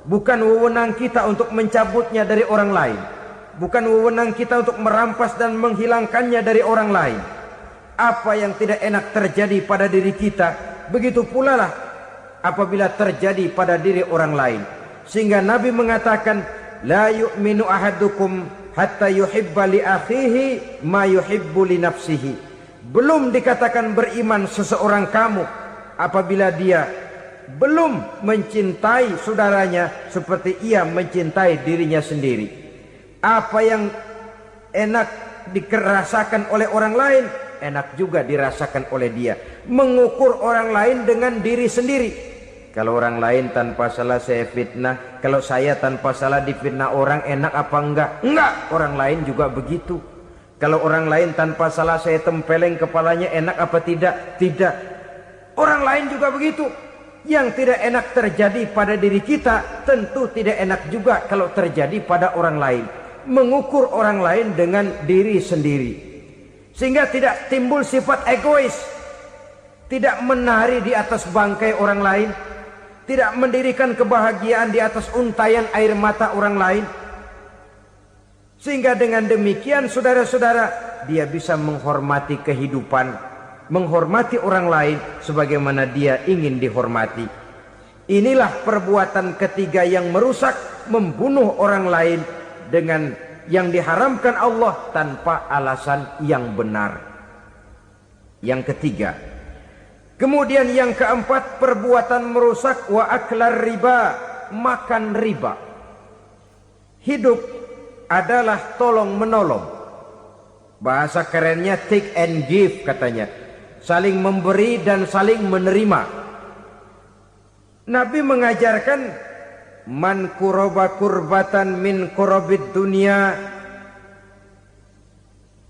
bukan wewenang kita untuk mencabutnya dari orang lain, bukan wewenang kita untuk merampas dan menghilangkannya dari orang lain. Apa yang tidak enak terjadi pada diri kita, begitu pula lah apabila terjadi pada diri orang lain. Sehingga Nabi mengatakan, la yu'minu ahadukum hatta yuhibba li akhihi ma yuhibbu li nafsihi. Belum dikatakan beriman seseorang kamu apabila dia belum mencintai saudaranya seperti ia mencintai dirinya sendiri. Apa yang enak dirasakan oleh orang lain, enak juga dirasakan oleh dia. Mengukur orang lain dengan diri sendiri. Kalau orang lain tanpa salah saya fitnah, kalau saya tanpa salah difitnah orang, enak apa enggak? Enggak, orang lain juga begitu. Kalau orang lain tanpa salah saya tempeleng kepalanya, enak apa tidak? Tidak. Orang lain juga begitu. Yang tidak enak terjadi pada diri kita, tentu tidak enak juga kalau terjadi pada orang lain. Mengukur orang lain dengan diri sendiri, sehingga tidak timbul sifat egois, tidak menari di atas bangkai orang lain, tidak mendirikan kebahagiaan di atas untayan air mata orang lain. Sehingga dengan demikian, saudara-saudara, dia bisa menghormati kehidupan, menghormati orang lain sebagaimana dia ingin dihormati. Inilah perbuatan ketiga yang merusak, membunuh orang lain dengan yang diharamkan Allah tanpa alasan yang benar. Yang ketiga. Kemudian yang keempat, perbuatan merusak wa aklar riba, makan riba. Hidup adalah tolong menolong. Bahasa kerennya take and give katanya. Saling memberi dan saling menerima. Nabi mengajarkan man kuraba kurbatan min kurabid dunya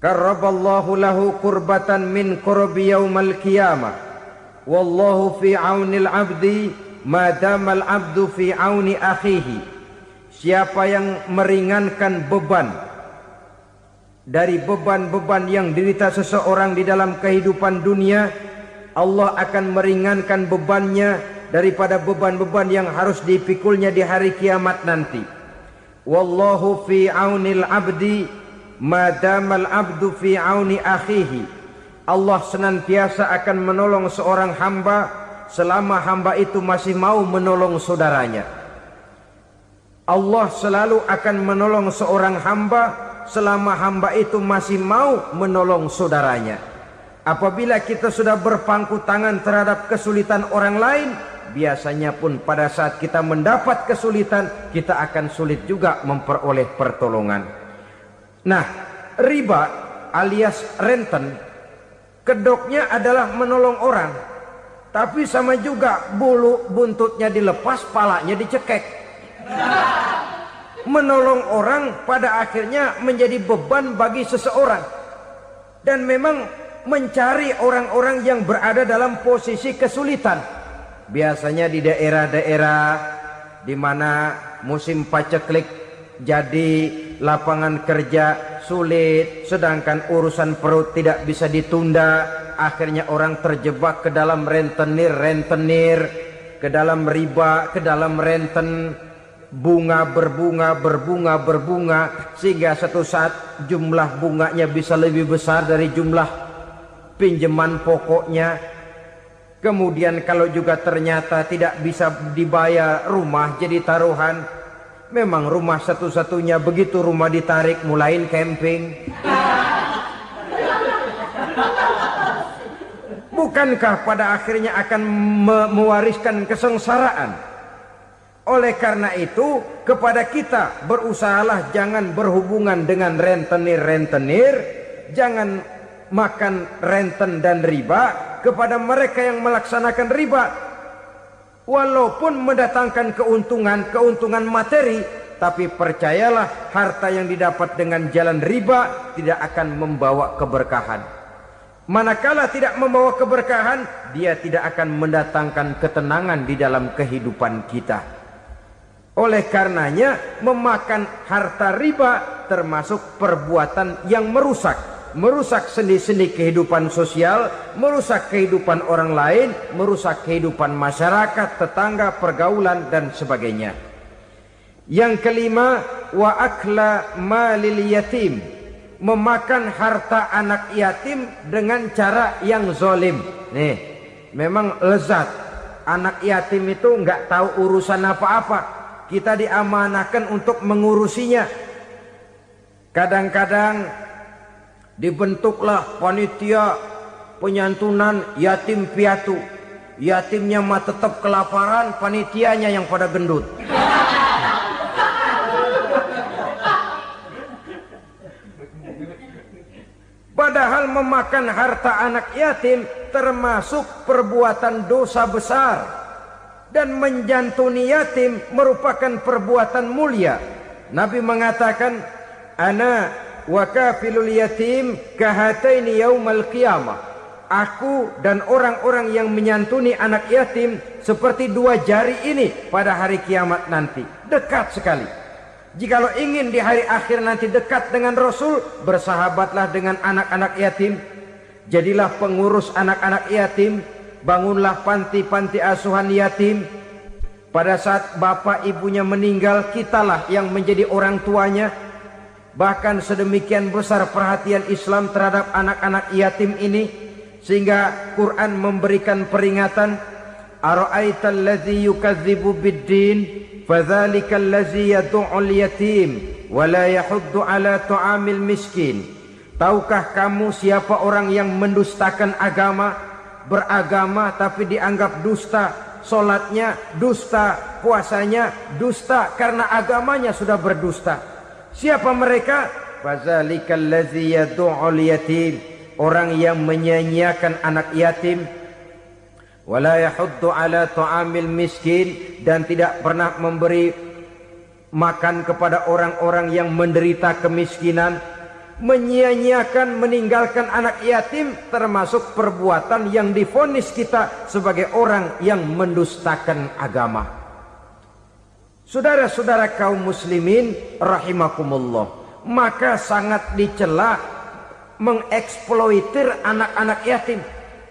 karraballahu lahu kurbatan min kurabi yaumal qiyamah. Wallahu fi aunil abdi madamal abdu fi auni akhihi. Siapa yang meringankan beban dari beban-beban yang derita seseorang di dalam kehidupan dunia, Allah akan meringankan bebannya daripada beban-beban yang harus dipikulnya di hari kiamat nanti. Wallahu fi aunil abdi madamal abdu fi auni akhihi. Allah senantiasa akan menolong seorang hamba selama hamba itu masih mau menolong saudaranya. Allah selalu akan menolong seorang hamba selama hamba itu masih mau menolong saudaranya. Apabila kita sudah berpangku tangan terhadap kesulitan orang lain, biasanya pun pada saat kita mendapat kesulitan, kita akan sulit juga memperoleh pertolongan. Nah, riba alias renten, kedoknya adalah menolong orang, tapi sama juga bulu buntutnya dilepas, palanya dicekek. Menolong orang pada akhirnya menjadi beban bagi seseorang. Dan memang mencari orang-orang yang berada dalam posisi kesulitan, biasanya di daerah-daerah di mana musim paceklik, jadi lapangan kerja sulit, sedangkan urusan perut tidak bisa ditunda. Akhirnya orang terjebak ke dalam rentenir, ke dalam riba, ke dalam renten. Bunga berbunga, sehingga satu saat jumlah bunganya bisa lebih besar dari jumlah pinjaman pokoknya. Kemudian kalau juga ternyata tidak bisa dibayar, rumah jadi taruhan. Memang rumah satu-satunya, begitu rumah ditarik mulain camping. Bukankah pada akhirnya akan mewariskan kesengsaraan? Oleh karena itu, kepada kita berusahalah jangan berhubungan dengan rentenir, jangan makan renten dan riba. Kepada mereka yang melaksanakan riba, walaupun mendatangkan keuntungan materi, tapi percayalah harta yang didapat dengan jalan riba tidak akan membawa keberkahan. Manakala tidak membawa keberkahan, dia tidak akan mendatangkan ketenangan di dalam kehidupan kita. Oleh karenanya, memakan harta riba termasuk perbuatan yang merusak sendi-sendi kehidupan sosial, merusak kehidupan orang lain, merusak kehidupan masyarakat, tetangga, pergaulan dan sebagainya. Yang kelima, wa akla malil yatim, memakan harta anak yatim dengan cara yang zalim. Nih, memang lezat. Anak yatim itu nggak tahu urusan apa-apa. Kita diamanahkan untuk mengurusinya. Kadang-kadang dibentuklah panitia penyantunan yatim piatu. Yatimnya mah tetap kelaparan, panitianya yang pada gendut. Padahal memakan harta anak yatim termasuk perbuatan dosa besar. Dan menjantuni yatim merupakan perbuatan mulia. Nabi mengatakan, ana wa kafilul yatim kahataini yaumal qiyamah. Aku dan orang-orang yang menyantuni anak yatim seperti dua jari ini pada hari kiamat nanti. Dekat sekali. Jikalau ingin di hari akhir nanti dekat dengan Rasul, bersahabatlah dengan anak-anak yatim. Jadilah pengurus anak-anak yatim. Bangunlah panti-panti asuhan yatim. Pada saat bapak ibunya meninggal, kitalah yang menjadi orang tuanya. Bahkan sedemikian besar perhatian Islam terhadap anak-anak yatim ini, sehingga Quran memberikan peringatan, ara'aital ladzi yukadzibu biddin fadzalikal ladzi yad'ul yatim wa la yahuddu ala ta'amil miskin. Tahukah kamu siapa orang yang mendustakan agama? Beragama tapi dianggap dusta, solatnya dusta, puasanya dusta karena agamanya sudah berdusta. Siapa mereka? Fazalikal ladzi yad'ul yatim, orang yang menyia-nyiakan anak yatim. Wala yahuddu ala ta'amil miskin, dan tidak pernah memberi makan kepada orang-orang yang menderita kemiskinan, menyia-nyiakan, meninggalkan anak yatim, termasuk perbuatan yang divonis kita sebagai orang yang mendustakan agama. Saudara-saudara kaum muslimin rahimakumullah, maka sangat dicela mengeksploitir anak-anak yatim,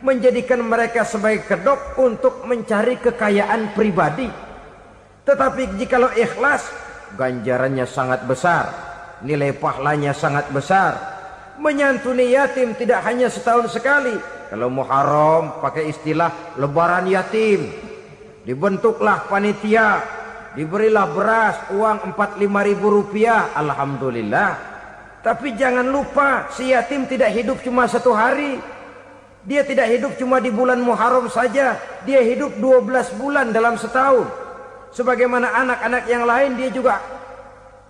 menjadikan mereka sebagai kedok untuk mencari kekayaan pribadi. Tetapi jikalau ikhlas, ganjarannya sangat besar, nilai pahalanya sangat besar. Menyantuni yatim tidak hanya setahun sekali. Kalau Muharram pakai istilah lebaran yatim, dibentuklah panitia, diberilah beras, uang 45.000 rupiah, alhamdulillah. Tapi jangan lupa, si yatim tidak hidup cuma satu hari. Dia tidak hidup cuma di bulan Muharram saja, dia hidup 12 bulan dalam setahun. Sebagaimana anak-anak yang lain, dia juga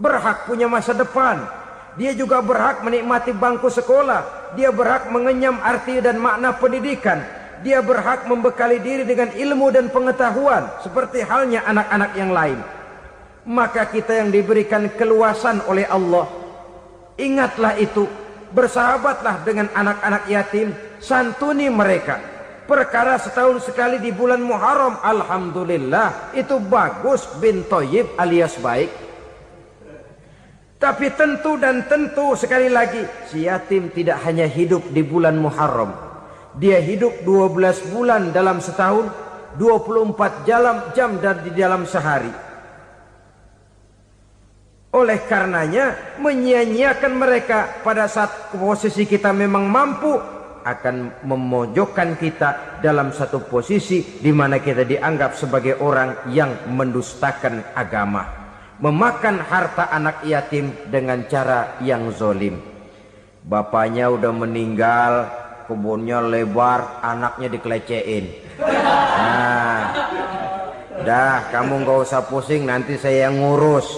berhak punya masa depan. Dia juga berhak menikmati bangku sekolah. Dia berhak mengenyam arti dan makna pendidikan. Dia berhak membekali diri dengan ilmu dan pengetahuan seperti halnya anak-anak yang lain. Maka kita yang diberikan keluasan oleh Allah, ingatlah itu, bersahabatlah dengan anak-anak yatim, santuni mereka. Perkara setahun sekali di bulan Muharram, alhamdulillah, itu bagus, bin Thayyib alias baik. Tapi tentu dan tentu sekali lagi, si yatim tidak hanya hidup di bulan Muharram. Dia hidup 12 bulan dalam setahun, 24 jam di dalam sehari. Oleh karenanya, menyia-nyiakan mereka pada saat posisi kita memang mampu akan memojokkan kita dalam satu posisi di mana kita dianggap sebagai orang yang mendustakan agama, memakan harta anak yatim dengan cara yang zolim. Bapaknya udah meninggal, kebunnya lebar, anaknya dikelecehin. Nah, dah kamu gak usah pusing, nanti saya yang ngurus.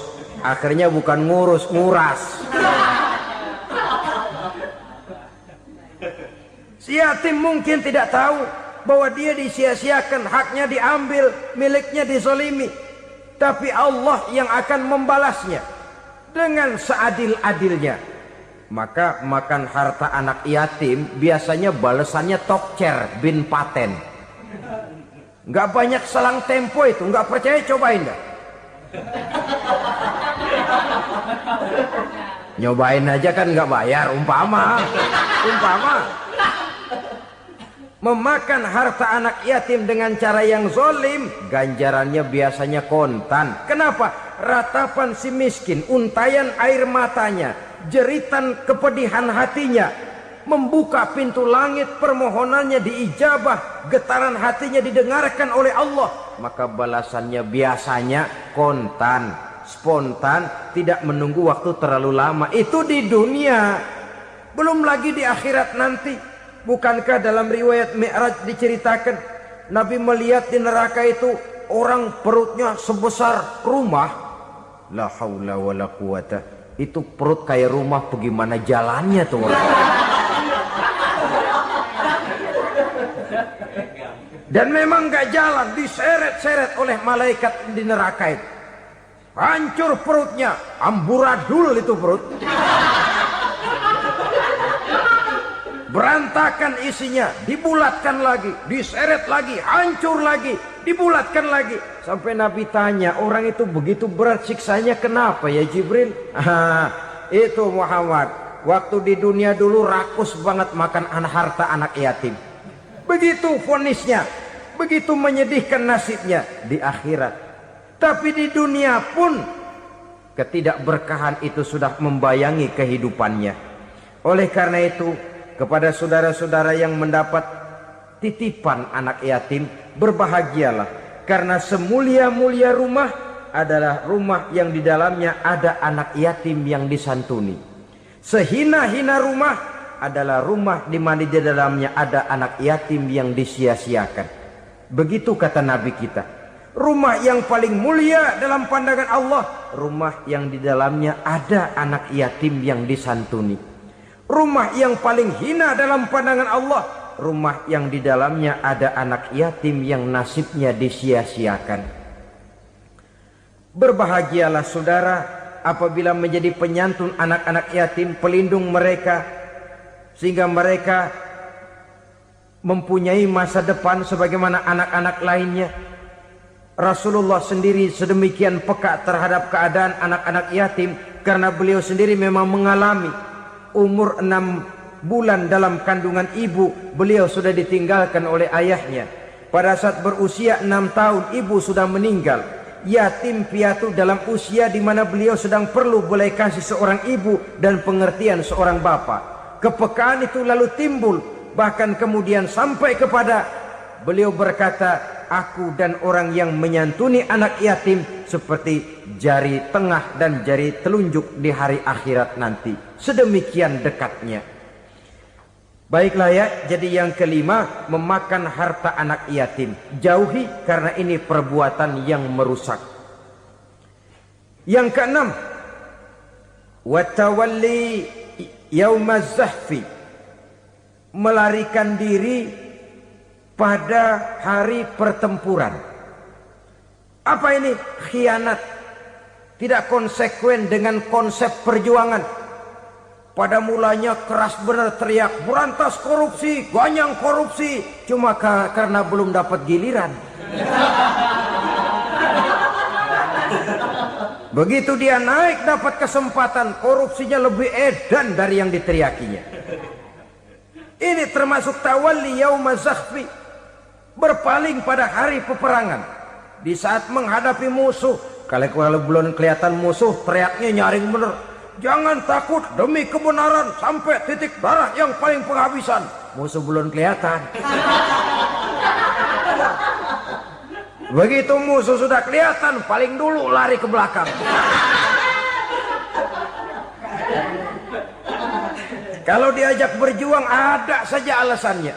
Akhirnya bukan ngurus, nguras. Si yatim mungkin tidak tahu bahwa dia disia-siakan, haknya diambil, miliknya dizolimi. Tapi Allah yang akan membalasnya dengan seadil-adilnya. Maka makan harta anak yatim biasanya balasannya tokcer bin paten. Nggak banyak selang tempo itu, nggak percaya cobain dah. Nyobain aja kan nggak bayar, umpama. Memakan harta anak yatim dengan cara yang zolim, ganjarannya biasanya kontan. Kenapa? Ratapan si miskin, untayan air matanya, jeritan kepedihan hatinya, membuka pintu langit, permohonannya diijabah, getaran hatinya didengarkan oleh Allah. Maka balasannya biasanya kontan, spontan, tidak menunggu waktu terlalu lama. Itu di dunia, belum lagi di akhirat nanti. Bukankah dalam riwayat Mi'raj diceritakan Nabi melihat di neraka itu orang perutnya sebesar rumah. La haula wala quwata. Itu perut kayak rumah, bagaimana jalannya tuh orang. Dan memang gak jalan, diseret-seret oleh malaikat di neraka itu. Hancur perutnya, amburadul itu perut. Berantakan isinya, dibulatkan lagi, diseret lagi, hancur lagi, dibulatkan lagi. Sampai Nabi tanya, orang itu begitu berat siksanya kenapa ya Jibril? Itu Muhammad, waktu di dunia dulu rakus banget makan harta anak yatim. Begitu vonisnya, begitu menyedihkan nasibnya di akhirat. Tapi di dunia pun ketidakberkahan itu sudah membayangi kehidupannya. Oleh karena itu, kepada saudara-saudara yang mendapat titipan anak yatim, berbahagialah, karena semulia-mulia rumah adalah rumah yang di dalamnya ada anak yatim yang disantuni. Sehina-hina rumah adalah rumah di mana di dalamnya ada anak yatim yang disia-siakan. Begitu kata Nabi kita. Rumah yang paling mulia dalam pandangan Allah, rumah yang di dalamnya ada anak yatim yang disantuni. Rumah yang paling hina dalam pandangan Allah, rumah yang di dalamnya ada anak yatim yang nasibnya disia-siakan. Berbahagialah saudara apabila menjadi penyantun anak-anak yatim, pelindung mereka, sehingga mereka mempunyai masa depan sebagaimana anak-anak lainnya. Rasulullah sendiri sedemikian peka terhadap keadaan anak-anak yatim karena beliau sendiri memang mengalami umur 6 bulan dalam kandungan ibu, beliau sudah ditinggalkan oleh ayahnya. Pada saat berusia 6 tahun ibu sudah meninggal. Yatim piatu dalam usia di mana beliau sedang perlu belas kasih seorang ibu dan pengertian seorang bapa. Kepekaan itu lalu timbul, bahkan kemudian sampai kepada beliau berkata, aku dan orang yang menyantuni anak yatim seperti jari tengah dan jari telunjuk di hari akhirat nanti. Sedemikian dekatnya. Baiklah ya, jadi yang kelima, memakan harta anak yatim. Jauhi karena ini perbuatan yang merusak. Yang keenam, watawalli yaumaz zahfi, melarikan diri pada hari pertempuran. Apa ini? Khianat. Tidak konsekuen dengan konsep perjuangan. Pada mulanya keras benar teriak, berantas korupsi, ganyang korupsi. Cuma karena belum dapat giliran. Begitu dia naik dapat kesempatan, korupsinya lebih edan dari yang diteriakinya. Ini termasuk tawalli yaumaz zahfi, berpaling pada hari peperangan. Di saat menghadapi musuh, kalau belum kelihatan musuh, teriaknya nyaring bener. Jangan takut, demi kebenaran sampai titik darah yang paling penghabisan. Musuh belum kelihatan. Begitu musuh sudah kelihatan, paling dulu lari ke belakang. Kalau diajak berjuang ada saja alasannya.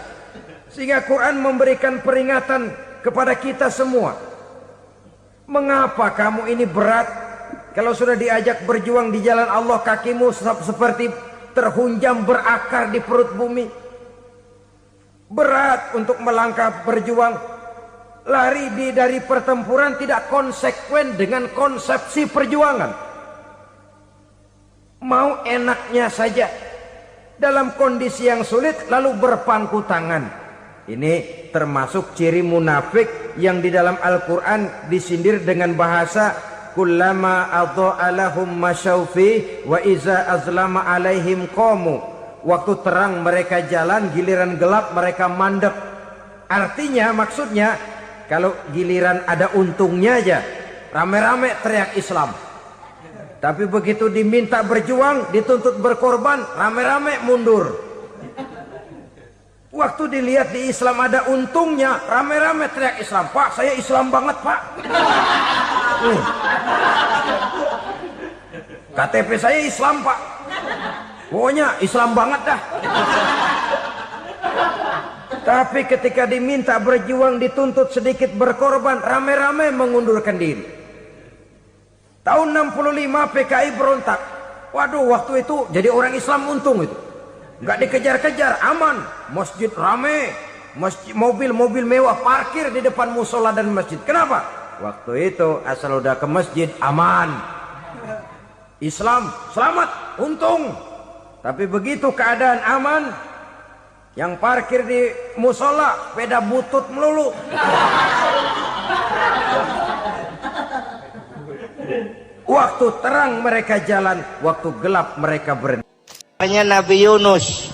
Sehingga Quran memberikan peringatan kepada kita semua. Mengapa kamu ini berat? Kalau sudah diajak berjuang di jalan Allah, kakimu seperti terhunjam berakar di perut bumi. Berat untuk melangkah berjuang. Lari dari pertempuran tidak konsekuen dengan konsepsi perjuangan. Mau enaknya saja. Dalam kondisi yang sulit lalu berpangku tangan. Ini termasuk ciri munafik yang di dalam Al-Quran disindir dengan bahasa kullama adha'a lahum masyaufi wa iza azlama alaihim qamu. Waktu terang mereka jalan, giliran gelap mereka mandek. Artinya, maksudnya, kalau giliran ada untungnya aja, rame-rame teriak Islam. Tapi begitu diminta berjuang, dituntut berkorban, rame-rame mundur. Waktu dilihat di Islam ada untungnya, rame-rame teriak Islam. Pak, saya Islam banget, Pak. KTP saya Islam, Pak. Pokoknya Islam banget dah. Tapi ketika diminta berjuang, dituntut sedikit berkorban, rame-rame mengundurkan diri. Tahun 65 PKI berontak. Waduh, waktu itu jadi orang Islam untung itu. Nggak dikejar-kejar, aman. Masjid rame, mobil-mobil mewah parkir di depan musola dan masjid. Kenapa? Waktu itu asal udah ke masjid aman. Islam selamat, untung. Tapi begitu keadaan aman, yang parkir di musola sepeda butut melulu. Waktu terang mereka jalan, waktu gelap mereka berhenti. Nabi Yunus.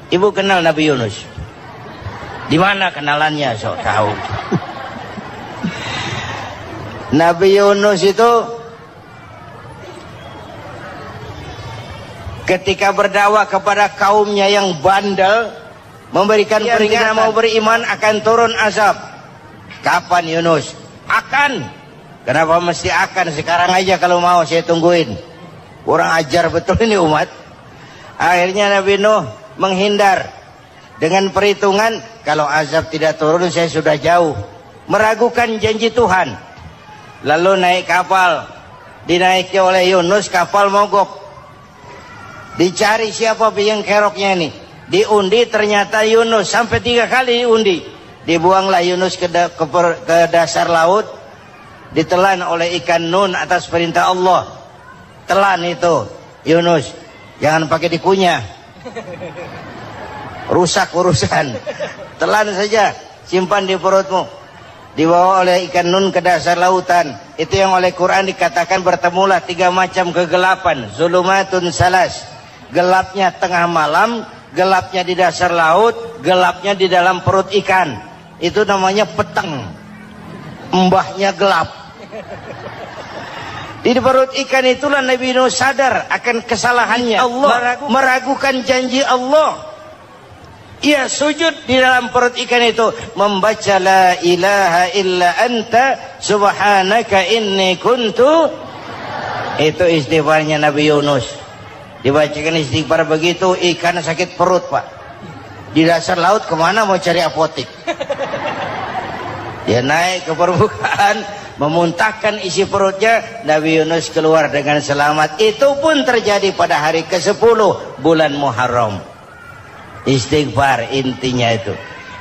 Ibu kenal Nabi Yunus? Di mana kenalannya? So tahu. Nabi Yunus itu ketika berdakwah kepada kaumnya yang bandel, memberikan peringatan mau beriman akan turun azab. Kapan Yunus? Akan. Kenapa mesti akan? Sekarang aja kalau mau saya tungguin. Kurang ajar betul ini umat. Akhirnya Nabi Nuh menghindar dengan perhitungan kalau azab tidak turun saya sudah jauh, meragukan janji Tuhan. Lalu naik kapal, dinaiki oleh Yunus, kapal mogok. Dicari siapa biang keroknya ini, diundi ternyata Yunus, sampai 3 kali diundi. Dibuanglah Yunus ke dasar laut. ditelan oleh ikan nun atas perintah Allah. Telan itu Yunus, jangan pakai dikunyah, rusak urusan. Telan saja, simpan di perutmu. Dibawa oleh ikan nun ke dasar lautan. Itu yang oleh Quran dikatakan bertemulah 3 macam kegelapan. Zulumatun salas, gelapnya tengah malam, gelapnya di dasar laut, gelapnya di dalam perut ikan. Itu namanya peteng, mbahnya gelap. Di perut ikan itulah Nabi Nuh sadar akan kesalahannya. Allah meragukan janji Allah. Ia sujud di dalam perut ikan itu, membaca la ilaha illa anta subhanaka inni kuntu. Itu istighfarnya Nabi Yunus. Dibacakan istighfar begitu, ikan sakit perut, Pak. Di dasar laut kemana mau cari apotik? Dia naik ke permukaan, memuntahkan isi perutnya. Nabi Yunus keluar dengan selamat. Itu pun terjadi pada hari ke-10 bulan Muharram. Istighfar intinya itu.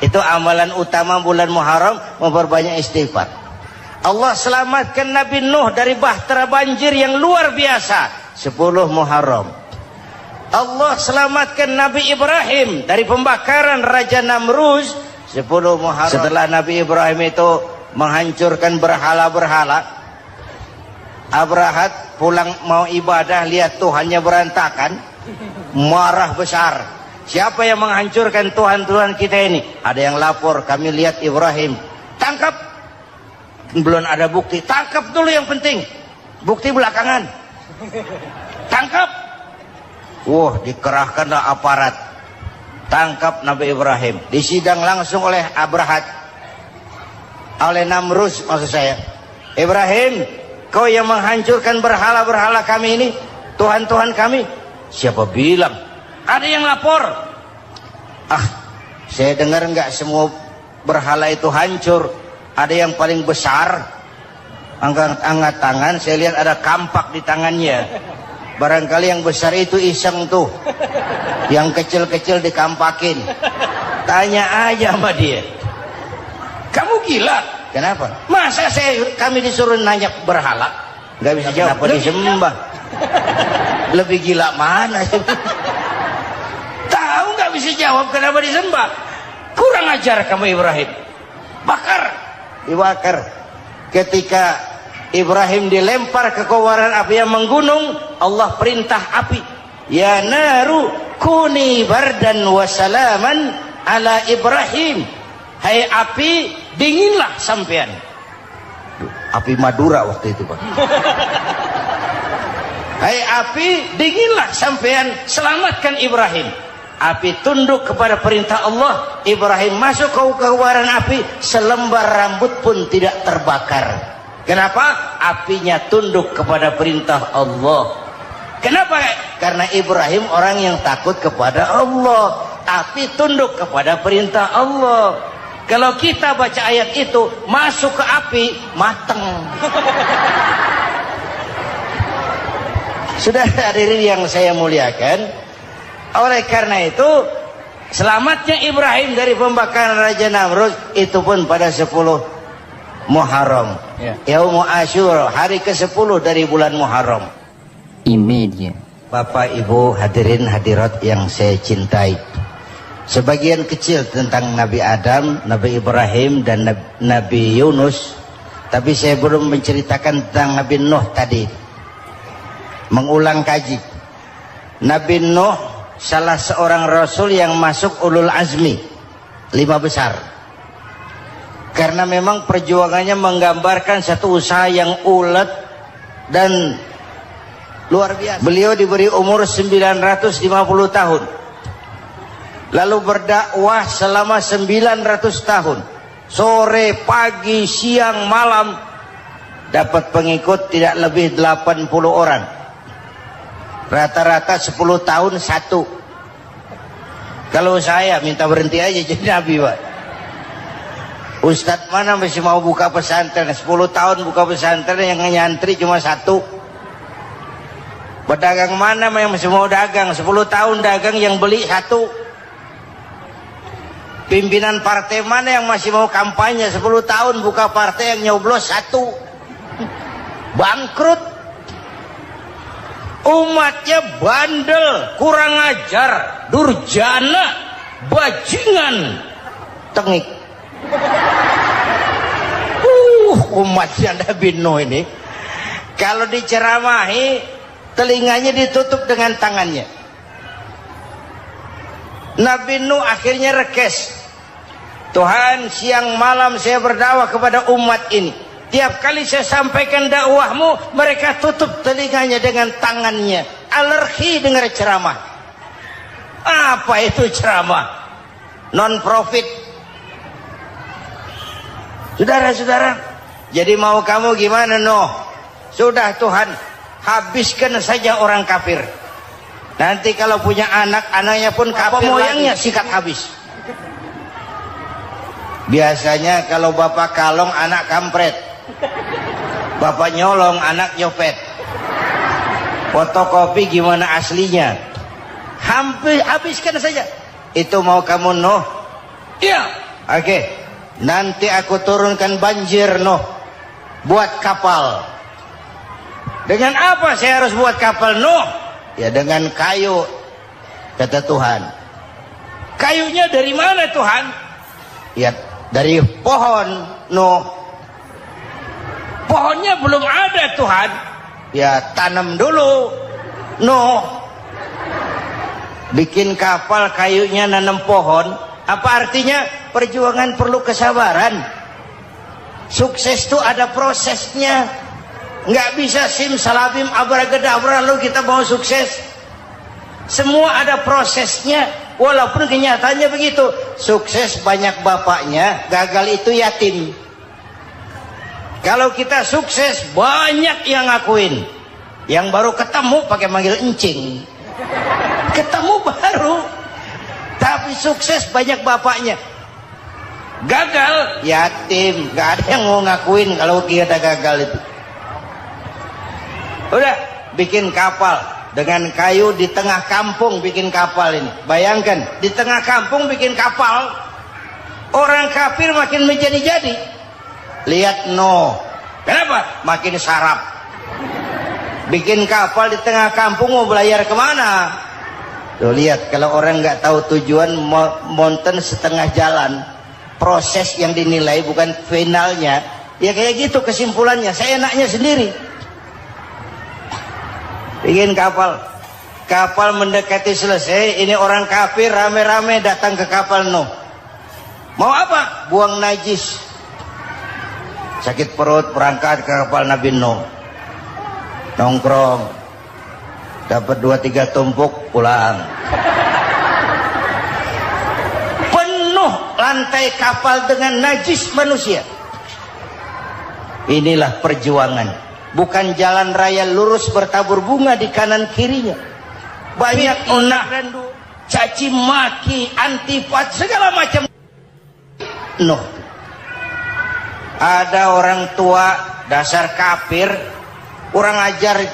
Itu amalan utama bulan Muharram, memperbanyak istighfar. Allah selamatkan Nabi Nuh dari bahtera banjir yang luar biasa 10 Muharram. Allah selamatkan Nabi Ibrahim dari pembakaran Raja Namruz 10 Muharram. Setelah Nabi Ibrahim itu menghancurkan berhala-berhala, Abrahat pulang mau ibadah, lihat Tuhannya berantakan, marah besar. Siapa yang menghancurkan Tuhan-Tuhan kita ini? Ada yang lapor, kami lihat Ibrahim. Tangkap. Belum ada bukti, tangkap dulu yang penting. Bukti belakangan. Tangkap. Wah, dikerahkanlah aparat. Tangkap Nabi Ibrahim. Disidang langsung oleh Abrahat, oleh Namruz maksud saya. Ibrahim, kau yang menghancurkan berhala-berhala kami ini, Tuhan-Tuhan kami. Siapa bilang? Ada yang lapor. Saya dengar nggak semua berhala itu hancur. Ada yang paling besar, angkat tangan, saya lihat ada kampak di tangannya. Barangkali yang besar itu iseng tuh, yang kecil-kecil dikampakin. Tanya aja sama dia, kamu gila? Kenapa? Masa kami disuruh nanya berhala? Nggak bisa jawab. Kenapa disembah? Lebih gila mana? Tahu nggak bisa jawab kenapa disembah? Kurang ajar kamu Ibrahim. Bakar, dibakar. Ketika Ibrahim dilempar ke kobaran api yang menggunung, Allah perintah api, ya naru kuni bardan wa salaman ala Ibrahim. Hai api, dinginlah sampean. Api Madura waktu itu, Pak. Hai api, dinginlah sampean, selamatkan Ibrahim. Api tunduk kepada perintah Allah. Ibrahim masuk ke kobaran api, selembar rambut pun tidak terbakar. Kenapa? Apinya tunduk kepada perintah Allah. Kenapa? Karena Ibrahim orang yang takut kepada Allah. Api tunduk kepada perintah Allah. Kalau kita baca ayat itu, masuk ke api, mateng. Sudah hadirin yang saya muliakan, oleh karena itu selamatnya Ibrahim dari pembakaran Raja Namruz itu pun pada 10 Muharram, Yaumul Asyura, hari ke-10 dari bulan Muharram. Imediat. Bapak Ibu hadirin hadirat yang saya cintai, sebagian kecil tentang Nabi Adam, Nabi Ibrahim dan Nabi Yunus, tapi saya belum menceritakan tentang Nabi Nuh tadi. Mengulang kaji, Nabi Nuh salah seorang rasul yang masuk ulul azmi 5 besar. Karena memang perjuangannya menggambarkan satu usaha yang ulet dan luar biasa. Beliau diberi umur 950 tahun, lalu berdakwah selama 900 tahun, sore, pagi, siang, malam, dapat pengikut tidak lebih 80 orang. Rata-rata 10 tahun satu. Kalau saya minta berhenti aja jadi nabi, Pak. Ustadz mana masih mau buka pesantren? 10 tahun buka pesantren, yang nyantri cuma 1. Pedagang mana yang masih mau dagang? 10 tahun dagang, yang beli 1. Pimpinan partai mana yang masih mau kampanye? 10 tahun buka partai, yang nyoblos 1. bangkrut. Umatnya bandel, kurang ajar, durjana, bajingan, tengik. Umatnya Nabi Nuh ini kalau diceramahi telinganya ditutup dengan tangannya. Nabi Nuh akhirnya rekes, Tuhan, siang malam saya berdakwah kepada umat ini, tiap kali saya sampaikan dakwahmu mereka tutup telinganya dengan tangannya, alergi dengar ceramah. Apa itu ceramah? Non profit. Saudara-saudara, jadi mau kamu gimana, Nuh? Sudah Tuhan, habiskan saja orang kafir. Nanti kalau punya anak, anaknya pun kafir moyangnya sikat habis. Biasanya kalau bapak kalong, anak kampret. Bapak nyolong, anak nyopet. Fotokopi gimana aslinya? Hampir habiskan saja. Itu mau kamu, Nuh? Iya. Oke. Nanti aku turunkan banjir, Nuh. Buat kapal. Dengan apa saya harus buat kapal, Nuh? Ya dengan kayu, kata Tuhan. Kayunya dari mana, Tuhan? Ya dari pohon, Nuh. Pohonnya belum ada, Tuhan. Ya tanam dulu, Nuh. Bikin kapal, kayunya nanam pohon. Apa artinya? Perjuangan perlu kesabaran. Sukses itu ada prosesnya. Nggak bisa simsalabim abracadabra lalu kita mau sukses. Semua ada prosesnya. Walaupun kenyataannya begitu. Sukses banyak bapaknya, gagal itu yatim. Kalau kita sukses banyak yang ngakuin. Yang baru ketemu pakai manggil encing. Ketemu baru. Tapi sukses banyak bapaknya. Gagal yatim, gak ada yang mau ngakuin kalau kita gagal itu. Udah bikin kapal dengan kayu di tengah kampung, bikin kapal ini. Bayangkan di tengah kampung bikin kapal, orang kafir makin menjadi-jadi. Lihat Nuh, kenapa? Makin sarap. Bikin kapal di tengah kampung mau belayar kemana? Tuh lihat, kalau orang nggak tahu tujuan, mountain setengah jalan. Proses yang dinilai bukan finalnya. Ya kayak gitu kesimpulannya. Saya enaknya sendiri. Bikin kapal. Kapal mendekati selesai. Ini orang kafir rame-rame datang ke kapal Nuh. Mau apa? Buang najis. Sakit perut berangkat ke kapal Nabi Nuh. Nongkrong. Dapat 2-3 tumpuk pulang. Lantai kapal dengan najis manusia. Inilah perjuangan. Bukan jalan raya lurus bertabur bunga di kanan kirinya. Banyak onak, caci maki, antipat, segala macam. Nuh. Ada orang tua dasar kafir, kurang ajar,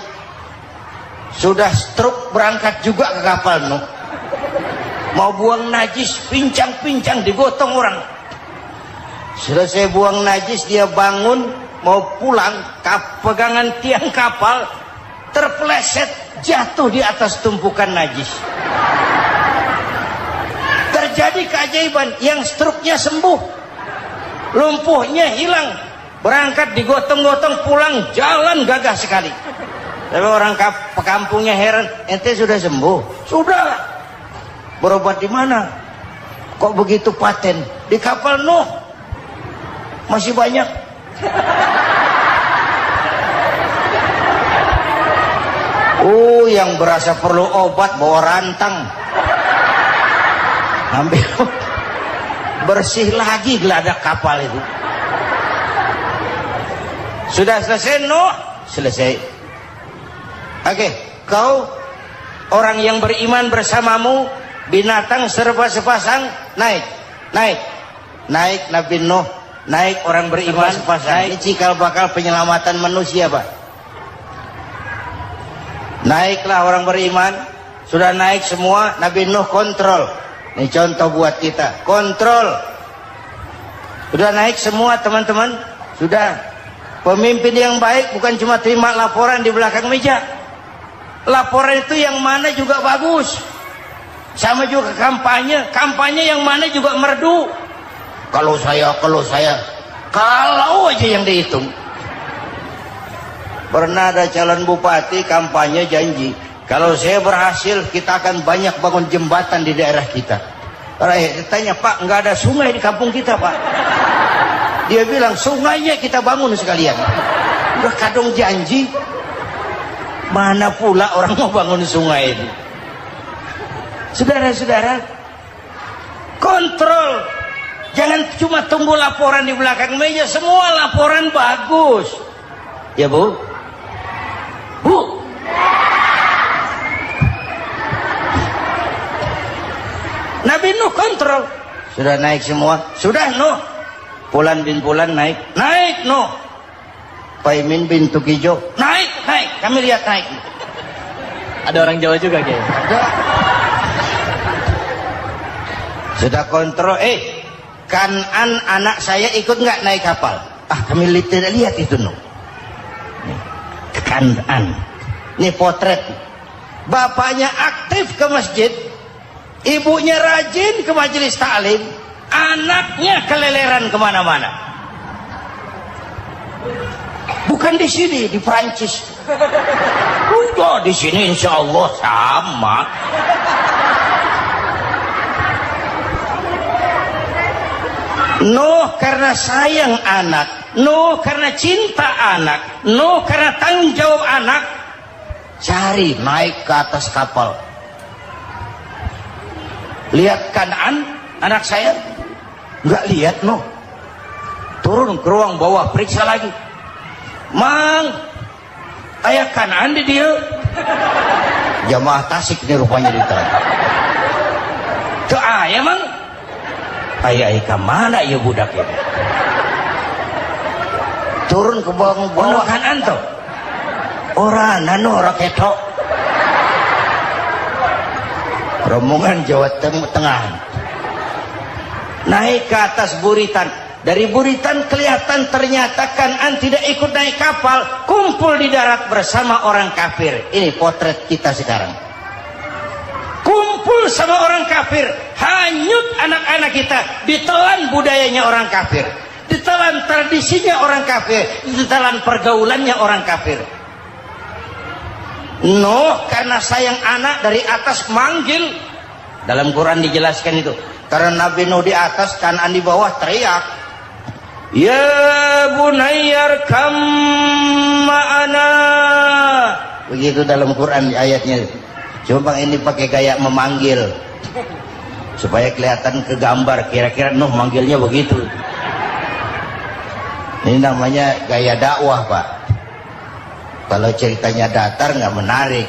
sudah stroke berangkat juga ke kapal Nuh. Mau buang najis, pincang-pincang digotong orang. Selesai buang najis, dia bangun mau pulang, pegangan tiang kapal terpeleset, jatuh di atas tumpukan najis. Terjadi keajaiban, yang struknya sembuh, lumpuhnya hilang, berangkat digotong-gotong pulang, jalan gagah sekali. Tapi orang kampungnya heran, ente sudah sembuh? Sudah. Berobat di mana? Kok begitu paten? Di kapal Nuh. Masih banyak. Yang berasa perlu obat bawa rantang. Ambil bersih lagi geladak kapal itu. Sudah selesai Nuh? Selesai. Oke, kau orang yang beriman bersamamu, binatang serba sepasang, naik Nabi Nuh, naik orang beriman sepasang. Ini cikal bakal penyelamatan manusia, Pak. Naiklah orang beriman, sudah naik semua. Nabi Nuh kontrol. Ini contoh buat kita, kontrol. Sudah naik semua teman-teman, sudah Pemimpin yang baik bukan cuma terima laporan di belakang meja. Laporan itu yang mana juga bagus. Sama juga kampanye. Kampanye yang mana juga merdu. Kalau saya. Kalau aja yang dihitung. Pernah ada calon bupati kampanye janji, kalau saya berhasil kita akan banyak bangun jembatan di daerah kita. Tanya, Pak, nggak ada sungai di kampung kita, Pak. Dia bilang, sungainya kita bangun sekalian. Udah kadung janji, mana pula orang mau bangun sungai itu. Saudara-saudara, kontrol. Jangan cuma tunggu laporan di belakang meja. Semua laporan bagus. Ya, Bu? Bu? Nabi Nuh kontrol. Sudah naik semua? Sudah, Nuh. Pulan bin Pulan naik. Naik, Nuh. Paimin bin Tukijo. Naik. Kami lihat naik. Ada orang Jawa juga kayaknya. Ada. Sudah kontrol. Kanan anak saya ikut nggak naik kapal? Kami tidak lihat itu, Nuh. Kanan. Ini potret. Bapaknya aktif ke masjid. Ibunya rajin ke majelis taklim. Anaknya keleleran kemana-mana. Bukan di sini, di Prancis. Udah di sini insya Allah sama. Nuh karena sayang anak, Nuh karena cinta anak, Nuh karena tanggung jawab anak, cari naik ke atas kapal. Lihat Kanaan, anak saya. Nggak lihat, Nuh. Turun ke ruang bawah, periksa lagi. Mang, ayah Kanaan di dia. Jamaah Tasik ini rupanya ditanya. Tuh ayah, Mang. Ayah ke mana ya budak ini? Turun ke bawah Kanaan tuh. Orang nano raketok. Rombongan Jawa Tengah. Naik ke atas buritan. Dari buritan kelihatan ternyata Kanaan tidak ikut naik kapal, kumpul di darat bersama orang kafir. Ini potret kita sekarang. Kumpul sama orang kafir, hanyut anak-anak kita, ditelan budayanya orang kafir, ditelan tradisinya orang kafir, ditelan pergaulannya orang kafir. Nuh karena sayang anak dari atas manggil. Dalam Quran dijelaskan itu. Karena Nabi Nuh di atas, Kanaan di bawah teriak, ya bunayyar kam ma'ana. Begitu dalam Quran ayatnya. Cuma ini pakai gaya memanggil supaya kelihatan kegambar. Kira-kira Nuh manggilnya begitu. Ini namanya gaya dakwah, Pak. Kalau ceritanya datar nggak menarik.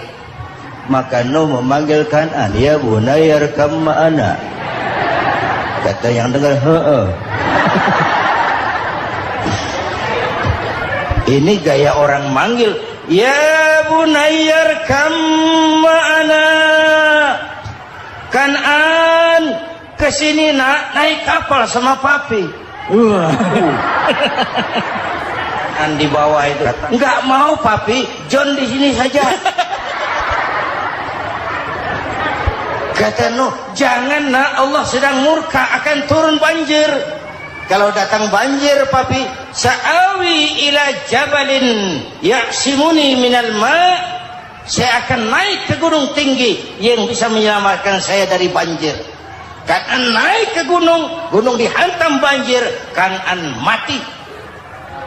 Maka Nuh memanggil Kanaan, ya bunayyar kam ma'ana. Kata yang dengar, ini gaya orang manggil, ya bunayyar kam ma'ana. Kanaan, kesini nak, naik kapal sama papi. Di bawah itu, nggak mau papi, John di sini saja. Kata Nuh, jangan nak, Allah sedang murka, akan turun banjir. Kalau datang banjir, papi, sa'awi ila jabalin ya'simuni minal ma'. Saya akan naik ke gunung tinggi yang bisa menyelamatkan saya dari banjir. Kanaan naik ke gunung, gunung dihantam banjir, Kanaan mati.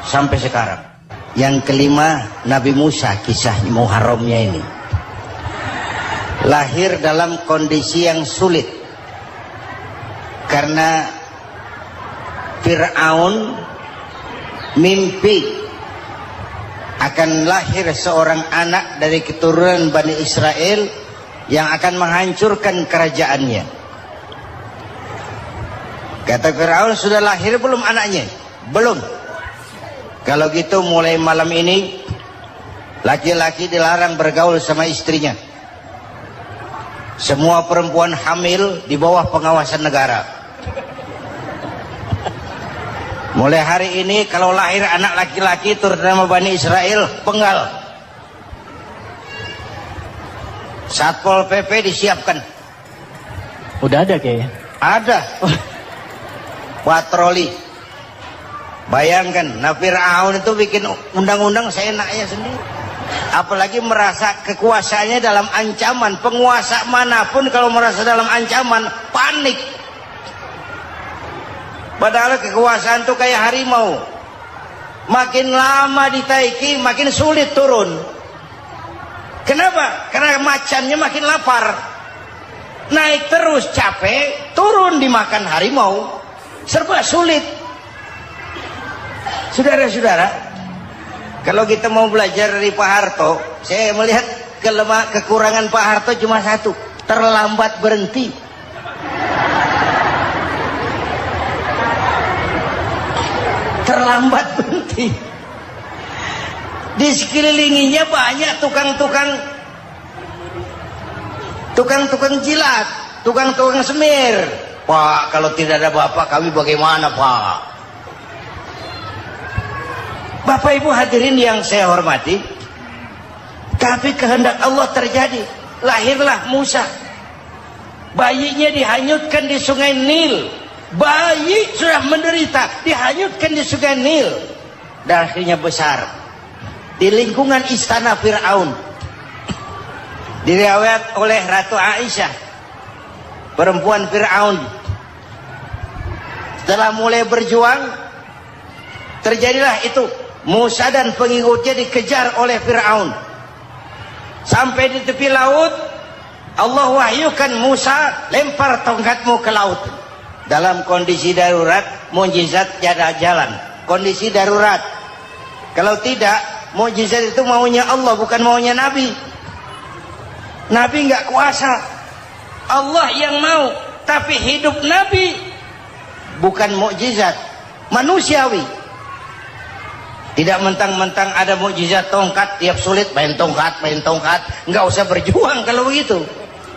Sampai sekarang. Yang kelima, Nabi Musa, kisah Muharramnya ini. Lahir dalam kondisi yang sulit. Karena Fir'aun mimpi akan lahir seorang anak dari keturunan Bani Israel yang akan menghancurkan kerajaannya. Kata Fir'aun, sudah lahir belum anaknya? Belum. Kalau gitu mulai malam ini laki-laki dilarang bergaul sama istrinya. Semua perempuan hamil di bawah pengawasan negara. Mulai hari ini kalau lahir anak laki-laki turut nama Bani Israel, penggal. Satpol PP disiapkan. Udah ada Kiai. Ada. Patroli. Bayangkan, nah Fir'aun itu bikin undang-undang seenaknya sendiri. Apalagi merasa kekuasaannya dalam ancaman. Penguasa manapun kalau merasa dalam ancaman, panik. Padahal kekuasaan itu kayak harimau. Makin lama ditaiki, makin sulit turun. Kenapa? Karena macannya makin lapar. Naik terus capek, turun dimakan harimau. Serba sulit. Saudara-saudara, kalau kita mau belajar dari Pak Harto, saya melihat kekurangan Pak Harto cuma satu, terlambat berhenti. Terlambat berhenti. Di sekelilinginya banyak tukang-tukang jilat, tukang-tukang semir. Pak, kalau tidak ada bapak kami bagaimana, Pak? Bapak Ibu hadirin yang saya hormati, tapi kehendak Allah terjadi. Lahirlah Musa. Bayinya dihanyutkan di sungai Nil. Bayi sudah menderita, dihanyutkan di sungai Nil. Dan akhirnya besar di lingkungan istana Fir'aun. Diriwayat oleh Ratu Aisyah, perempuan Fir'aun, setelah mulai berjuang, terjadilah itu. Musa dan pengikutnya dikejar oleh Fir'aun. Sampai di tepi laut, Allah wahyukan Musa, lempar tongkatmu ke laut. Dalam kondisi darurat, mukjizat tiada jalan. Kondisi darurat. Kalau tidak, mukjizat itu maunya Allah, bukan maunya Nabi. Nabi nggak kuasa. Allah yang mau. Tapi hidup Nabi bukan mukjizat, manusiawi. Tidak mentang-mentang ada mukjizat tongkat, tiap sulit main tongkat. Nggak usah berjuang kalau begitu.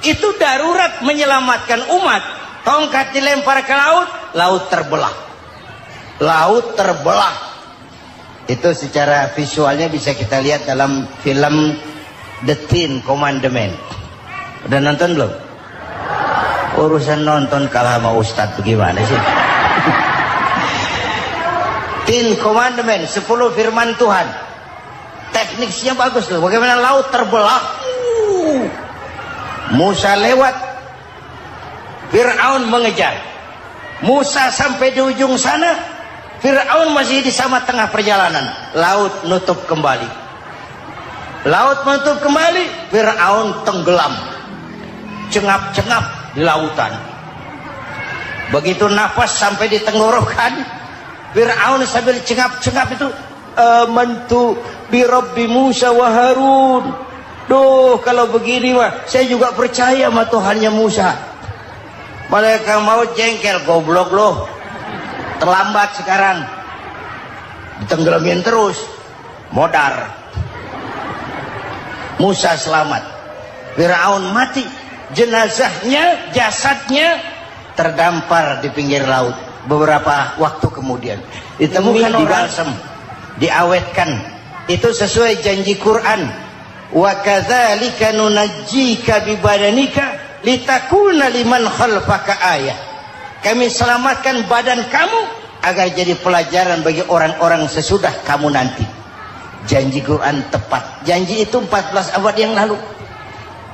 Itu darurat menyelamatkan umat. Tongkat dilempar ke laut, laut terbelah. Laut terbelah. Itu secara visualnya bisa kita lihat dalam film The Ten Commandments. Udah nonton belum? Urusan nonton kalah sama Ustadz bagaimana sih? Ten Commandments, 10 firman Tuhan. Tekniknya bagus loh. Bagaimana laut terbelah. Musa lewat, Fir'aun mengejar. Musa sampai di ujung sana, Fir'aun masih di sama tengah perjalanan. Laut nutup kembali. Laut menutup kembali, Fir'aun tenggelam. Cengap-cengap di lautan. Begitu nafas sampai di tenggorokan, Fir'aun sambil cengap-cengap itu, amantu bi Rabbi Musa wa Harun. Duh, kalau begini mah saya juga percaya sama Tuhannya Musa. Malaikat maut jengkel, goblok loh. Terlambat sekarang. Ditenggelamin terus. Modar. Musa selamat. Fir'aun mati. Jenazahnya, jasadnya terdampar di pinggir laut. Beberapa waktu kemudian ditemukan di balsam, diawetkan. Itu sesuai janji Quran. Wa kadzalika nunajjika bi badanika litakuna liman khalfaka ayah. Kami selamatkan badan kamu agar jadi pelajaran bagi orang-orang sesudah kamu nanti. Janji Quran tepat. Janji itu 14 abad yang lalu.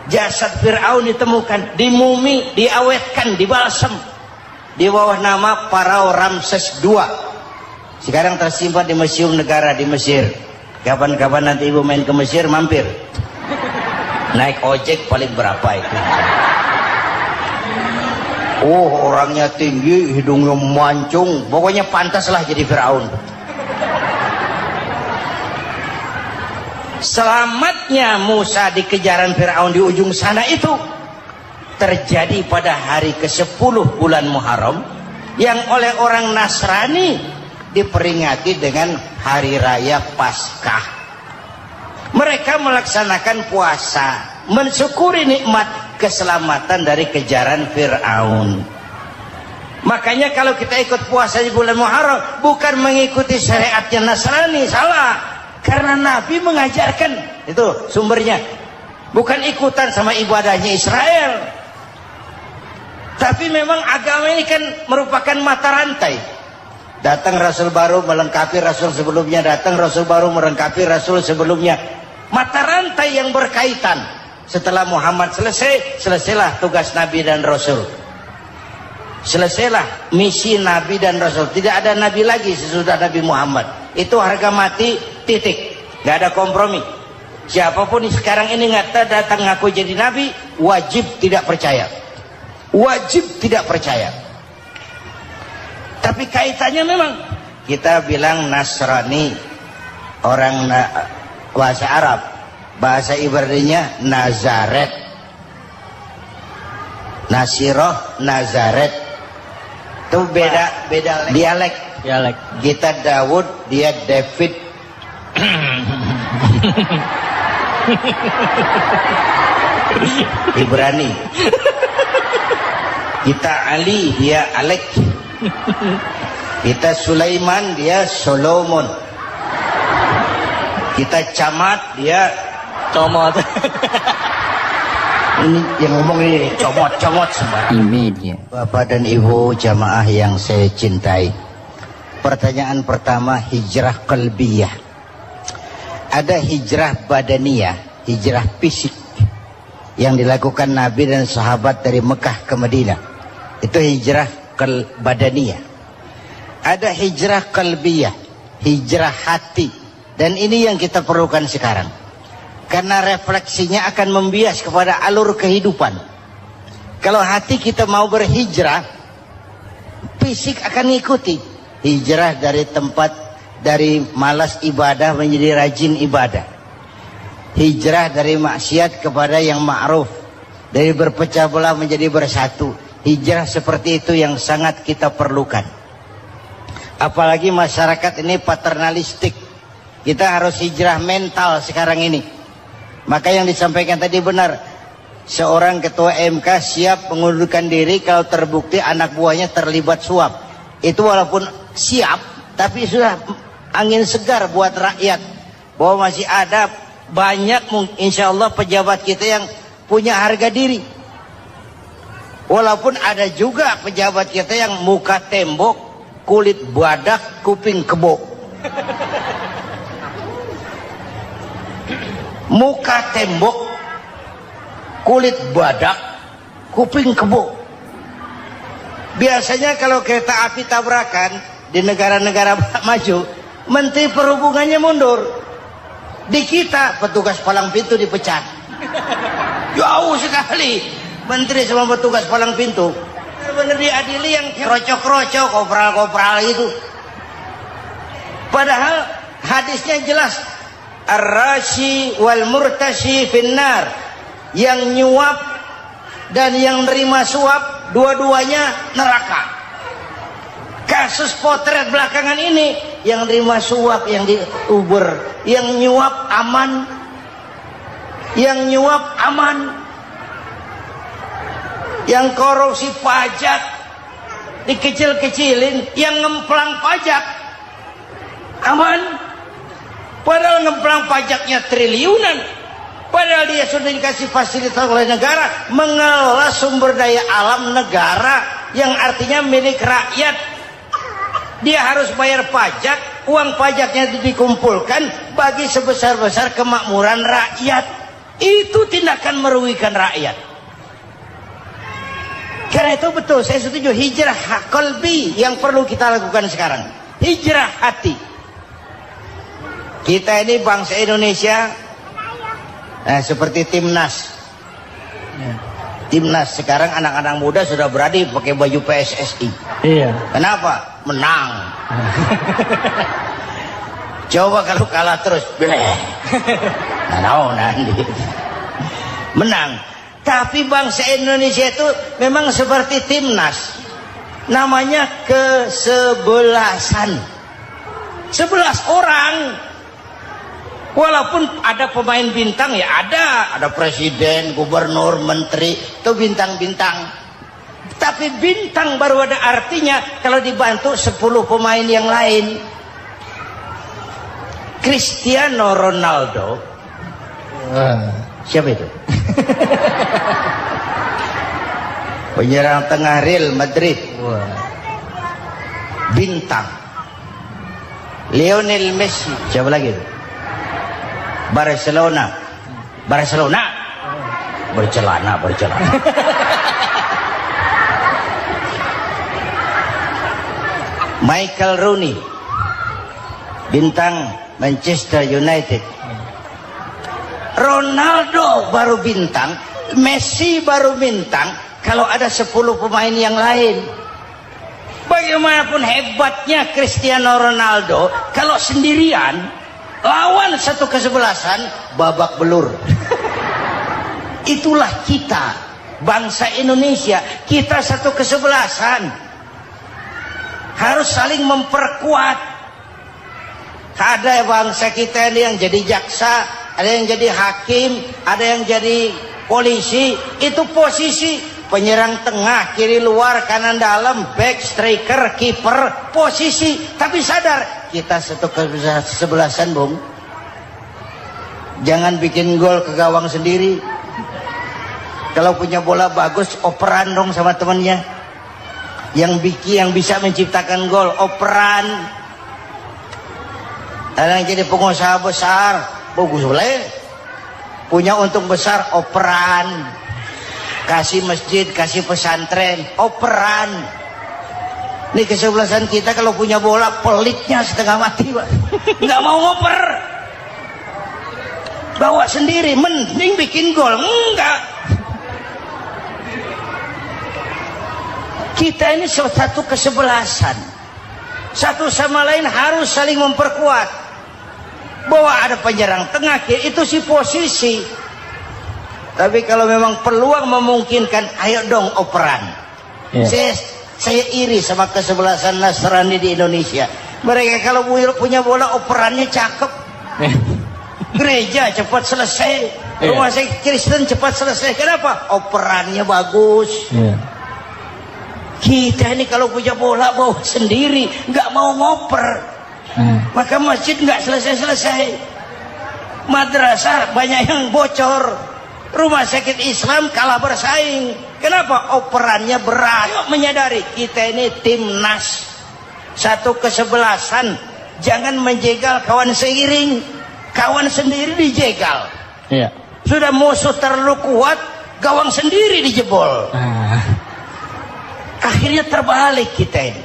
Jasad Fir'aun ditemukan, dimumi, diawetkan, dibalsam di bawah nama Farao Ramses II. Sekarang tersimpan di Museum Negara di Mesir. Kapan-kapan nanti ibu main ke Mesir, mampir. Naik ojek paling berapa itu? Oh, orangnya tinggi, hidungnya mancung, pokoknya pantaslah jadi Fir'aun. Selamatnya Musa di kejaran Fir'aun di ujung sana itu terjadi pada hari ke-10 bulan Muharram, yang oleh orang Nasrani diperingati dengan hari raya Paskah. Mereka melaksanakan puasa, mensyukuri nikmat keselamatan dari kejaran Fir'aun. Makanya kalau kita ikut puasa di bulan Muharram bukan mengikuti syariatnya Nasrani, salah. Karena Nabi mengajarkan, itu sumbernya. Bukan ikutan sama ibadahnya Israel. Tapi memang agama ini kan merupakan mata rantai. Datang Rasul baru melengkapi Rasul sebelumnya, datang Rasul baru melengkapi Rasul sebelumnya. Mata rantai yang berkaitan. Setelah Muhammad selesai, selesailah tugas Nabi dan Rasul. Selesailah misi Nabi dan Rasul. Tidak ada Nabi lagi sesudah Nabi Muhammad. Itu harga mati, titik. Gak ada kompromi. Siapapun sekarang ini nggak datang ngaku jadi Nabi, wajib tidak percaya. Wajib tidak percaya. Tapi kaitannya memang kita bilang Nasrani, orang bahasa Arab, bahasa Ibraninya Nazaret, Nasiroh, Nazaret. Itu beda dialek. Kita Daud, dia David. Ibrani. Kita Ali, dia Alek. Kita Sulaiman, dia Solomon. Kita Camat, dia Comot. ini yang ngomong ini comot sembarang. Media. Bapak dan Ibu jamaah yang saya cintai, pertanyaan pertama, hijrah qalbiyah. Ada hijrah badaniyah, hijrah fisik yang dilakukan Nabi dan sahabat dari Mekah ke Madinah. Itu hijrah badaniyah. Ada hijrah qalbiyah, hijrah hati. Dan ini yang kita perlukan sekarang. Karena refleksinya akan membias kepada alur kehidupan. Kalau hati kita mau berhijrah, fisik akan mengikuti. Hijrah dari tempat, dari malas ibadah menjadi rajin ibadah. Hijrah dari maksiat kepada yang ma'ruf. Dari berpecah belah menjadi bersatu. Hijrah seperti itu yang sangat kita perlukan. Apalagi masyarakat ini paternalistik. Kita harus hijrah mental sekarang ini. Maka yang disampaikan tadi benar. Seorang ketua MK siap mengundurkan diri kalau terbukti anak buahnya terlibat suap. Itu walaupun siap, tapi sudah angin segar buat rakyat. Bahwa masih ada banyak insya Allah pejabat kita yang punya harga diri. Walaupun ada juga pejabat kita yang muka tembok, kulit badak, kuping kebo. Muka tembok, kulit badak, kuping kebo. Biasanya kalau kereta api tabrakan di negara-negara maju, Menteri Perhubungannya mundur. Di kita petugas palang pintu dipecat. Jauh sekali Menteri sama petugas palang pintu. Benar-benar diadili yang krocok-krocok, kopral-kopral itu. Padahal hadisnya jelas. Ar-rashi wal murtashi finnar. Yang nyuap dan yang nerima suap, dua-duanya neraka. Kasus potret belakangan ini, yang nerima suap, yang diuber, yang nyuap aman, yang nyuap aman, yang korupsi pajak dikecil-kecilin, yang ngemplang pajak aman. Padahal ngemplang pajaknya triliunan. Padahal dia sudah dikasih fasilitas oleh negara mengelola sumber daya alam negara yang artinya milik rakyat. Dia harus bayar pajak, uang pajaknya dikumpulkan bagi sebesar-besar kemakmuran rakyat. Itu tindakan merugikan rakyat. Karena itu betul, saya setuju, hijrah qalbi yang perlu kita lakukan sekarang. Hijrah hati. Kita ini bangsa Indonesia, seperti timnas. Timnas sekarang anak-anak muda sudah berani pakai baju PSSI. Iya. Kenapa? Menang. Coba kalau kalah terus, nanti menang. Tapi bangsa Indonesia itu memang seperti timnas. Namanya kesebelasan. 11 orang. Walaupun ada pemain bintang ya ada presiden, gubernur, menteri, itu bintang-bintang. Tapi bintang baru ada artinya kalau dibantu 10 pemain yang lain. Cristiano Ronaldo. Siapa itu? Penyerang tengah Real Madrid. Bintang. Lionel Messi. Siapa lagi itu? Barcelona. Bercelana. Michael Rooney, bintang Manchester United. Ronaldo baru bintang, Messi baru bintang kalau ada 10 pemain yang lain. Bagaimanapun hebatnya Cristiano Ronaldo, kalau sendirian lawan satu kesebelasan, babak belur. Itulah kita, bangsa Indonesia. Kita satu kesebelasan, harus saling memperkuat. Ada bangsa kita ini yang jadi jaksa, ada yang jadi hakim, ada yang jadi polisi. Itu posisi penyerang tengah, kiri luar, kanan dalam, back, striker, kiper, posisi. Tapi sadar, kita satu kesebelasan, Bung. Jangan bikin gol ke gawang sendiri. Kalau punya bola bagus, operan dong sama temannya. Yang bisa menciptakan gol, operan. Ada yang jadi pengusaha besar, bagus boleh. Punya untung besar, operan. Kasih masjid, kasih pesantren, operan. Ini kesebelasan kita kalau punya bola, pelitnya setengah mati, Pak. Nggak mau ngoper. Bawa sendiri, mending bikin gol. Enggak. Kita ini satu kesebelasan, satu sama lain harus saling memperkuat. Bahwa ada penyerang tengah, itu si posisi. Tapi kalau memang peluang memungkinkan, ayo dong operan. Saya iri sama kesebelasan Nasrani di Indonesia. Mereka kalau punya bola, operannya cakep. Gereja cepat selesai, rumah sakit Kristen cepat selesai. Kenapa? Operannya bagus. Kita ini kalau punya bola bawa sendiri, nggak mau ngoper. Maka masjid nggak selesai-selesai. Madrasah banyak yang bocor. Rumah sakit Islam kalah bersaing. Kenapa? Operannya berat. Ayo menyadari, kita ini timnas. Satu kesebelasan. Jangan menjegal kawan seiring. Kawan sendiri dijegal. Sudah musuh terlalu kuat, gawang sendiri dijebol. Akhirnya terbalik kita ini.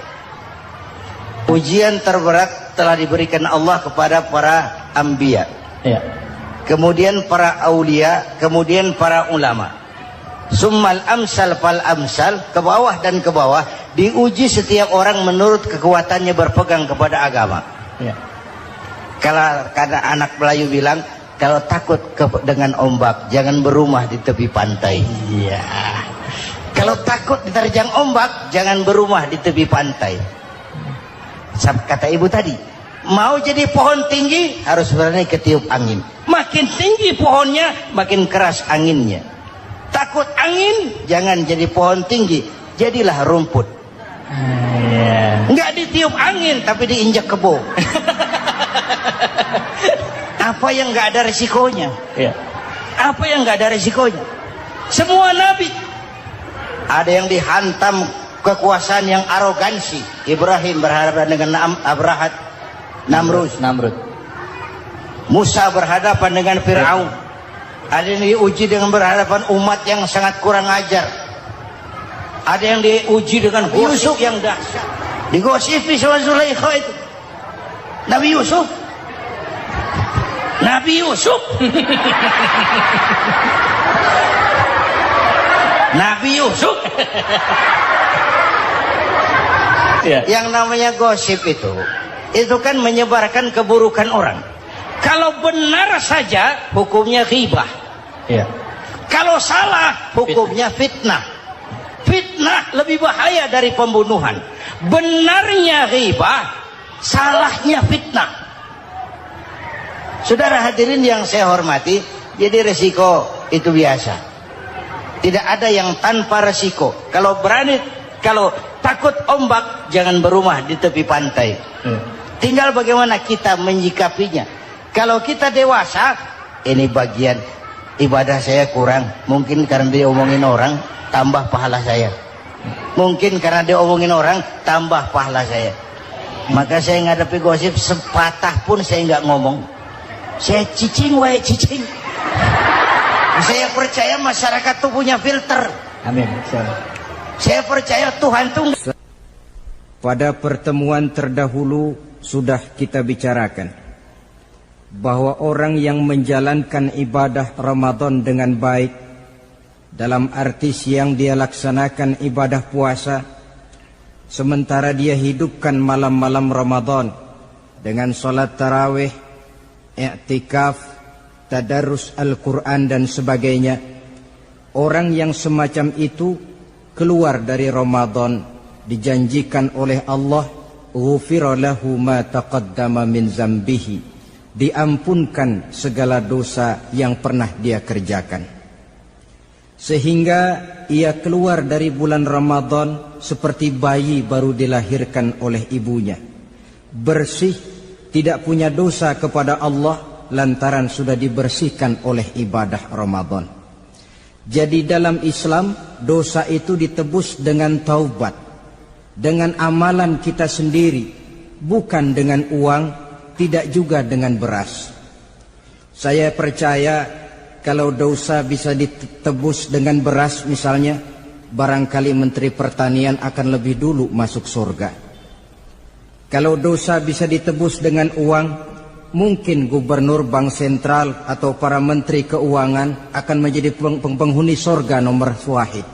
Ujian terberat telah diberikan Allah kepada para anbiya, kemudian para aulia, kemudian para ulama. Summal amsal fal amsal, ke bawah dan ke bawah. Diuji setiap orang menurut kekuatannya berpegang kepada agama. Kalau karena anak Melayu bilang, kalau takut dengan ombak, jangan berumah di tepi pantai. Kalau takut diterjang ombak, jangan berumah di tepi pantai. Kata ibu tadi, mau jadi pohon tinggi, harus berani ketiup angin. Makin tinggi pohonnya, makin keras anginnya. Takut angin, jangan jadi pohon tinggi, jadilah rumput. Nggak ditiup angin, tapi diinjak kebo. Apa yang nggak ada resikonya? Apa yang nggak ada resikonya? Semua nabi. Ada yang dihantam kekuasaan yang arogansi. Ibrahim berhadapan dengan Namrud. Musa berhadapan dengan Fir'aun. Ada yang diuji dengan berhadapan umat yang sangat kurang ajar. Ada yang diuji dengan Yusuf yang dahsyat. Digosipi sama Zulaikha itu. Nabi Yusuf. Nabi Yusuf. Yang namanya gosip itu kan menyebarkan keburukan orang. Kalau benar saja hukumnya ghibah. Kalau salah hukumnya fitnah. Fitnah lebih bahaya dari pembunuhan. Benarnya ghibah, salahnya fitnah. Saudara hadirin yang saya hormati, jadi resiko itu biasa. Tidak ada yang tanpa resiko. Kalau berani, kalau takut ombak, jangan berumah di tepi pantai. Tinggal bagaimana kita menyikapinya. Kalau kita dewasa, ini bagian ibadah saya kurang. Mungkin karena dia omongin orang, tambah pahala saya. Mungkin karena dia omongin orang, tambah pahala saya. Maka saya ngadapi gosip, sepatah pun saya nggak ngomong. Saya cicing, wae cicing. Saya percaya masyarakat itu punya filter. Amin. Saya percaya Tuhan itu. Pada pertemuan terdahulu sudah kita bicarakan bahwa orang yang menjalankan ibadah Ramadan dengan baik, dalam arti siang dia laksanakan ibadah puasa, sementara dia hidupkan malam-malam Ramadan dengan sholat tarawih, i'tikaf, tadarus Al-Quran dan sebagainya. Orang yang semacam itu keluar dari Ramadan dijanjikan oleh Allah, ghufira lahu ma taqaddama min zambihi, diampunkan segala dosa yang pernah dia kerjakan. Sehingga ia keluar dari bulan Ramadan seperti bayi baru dilahirkan oleh ibunya, bersih, tidak punya dosa kepada Allah lantaran sudah dibersihkan oleh ibadah Ramadan. Jadi dalam Islam dosa itu ditebus dengan taubat, dengan amalan kita sendiri, bukan dengan uang, tidak juga dengan beras. Saya percaya kalau dosa bisa ditebus dengan beras misalnya, barangkali Menteri Pertanian akan lebih dulu masuk surga. Kalau dosa bisa ditebus dengan uang, mungkin Gubernur Bank Sentral atau para Menteri Keuangan akan menjadi penghuni surga nomor wahid.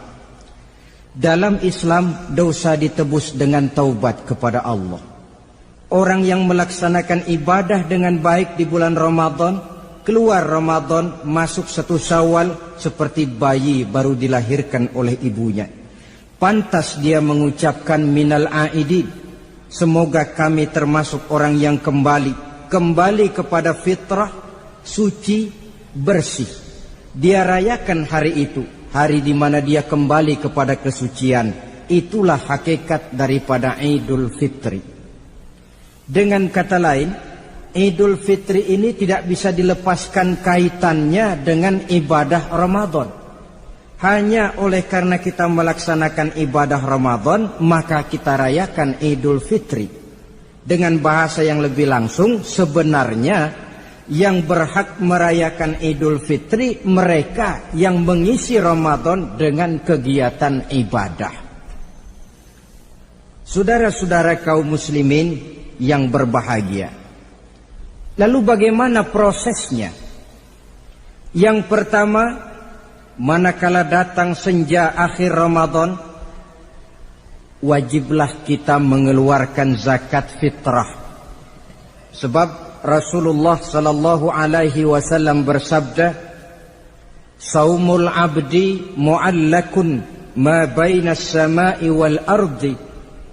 Dalam Islam dosa ditebus dengan taubat kepada Allah. Orang yang melaksanakan ibadah dengan baik di bulan Ramadan, keluar Ramadan masuk 1 Syawal seperti bayi baru dilahirkan oleh ibunya. Pantas dia mengucapkan minal aidin, semoga kami termasuk orang yang kembali kepada fitrah, suci, bersih. Dia rayakan hari itu, hari di mana dia kembali kepada kesucian. Itulah hakikat daripada Idul Fitri. Dengan kata lain, Idul Fitri ini tidak bisa dilepaskan kaitannya dengan ibadah Ramadan. Hanya oleh karena kita melaksanakan ibadah Ramadan, maka kita rayakan Idul Fitri. Dengan bahasa yang lebih langsung, sebenarnya yang berhak merayakan Idul Fitri mereka yang mengisi Ramadan dengan kegiatan ibadah. Saudara-saudara kaum muslimin yang berbahagia, lalu bagaimana prosesnya? Yang pertama, manakala datang senja akhir Ramadan, wajiblah kita mengeluarkan zakat fitrah. Sebab Rasulullah sallallahu alaihi wasallam bersabda, "Saumul 'abdi mu'allakun ma baina as-sama'i wal ardi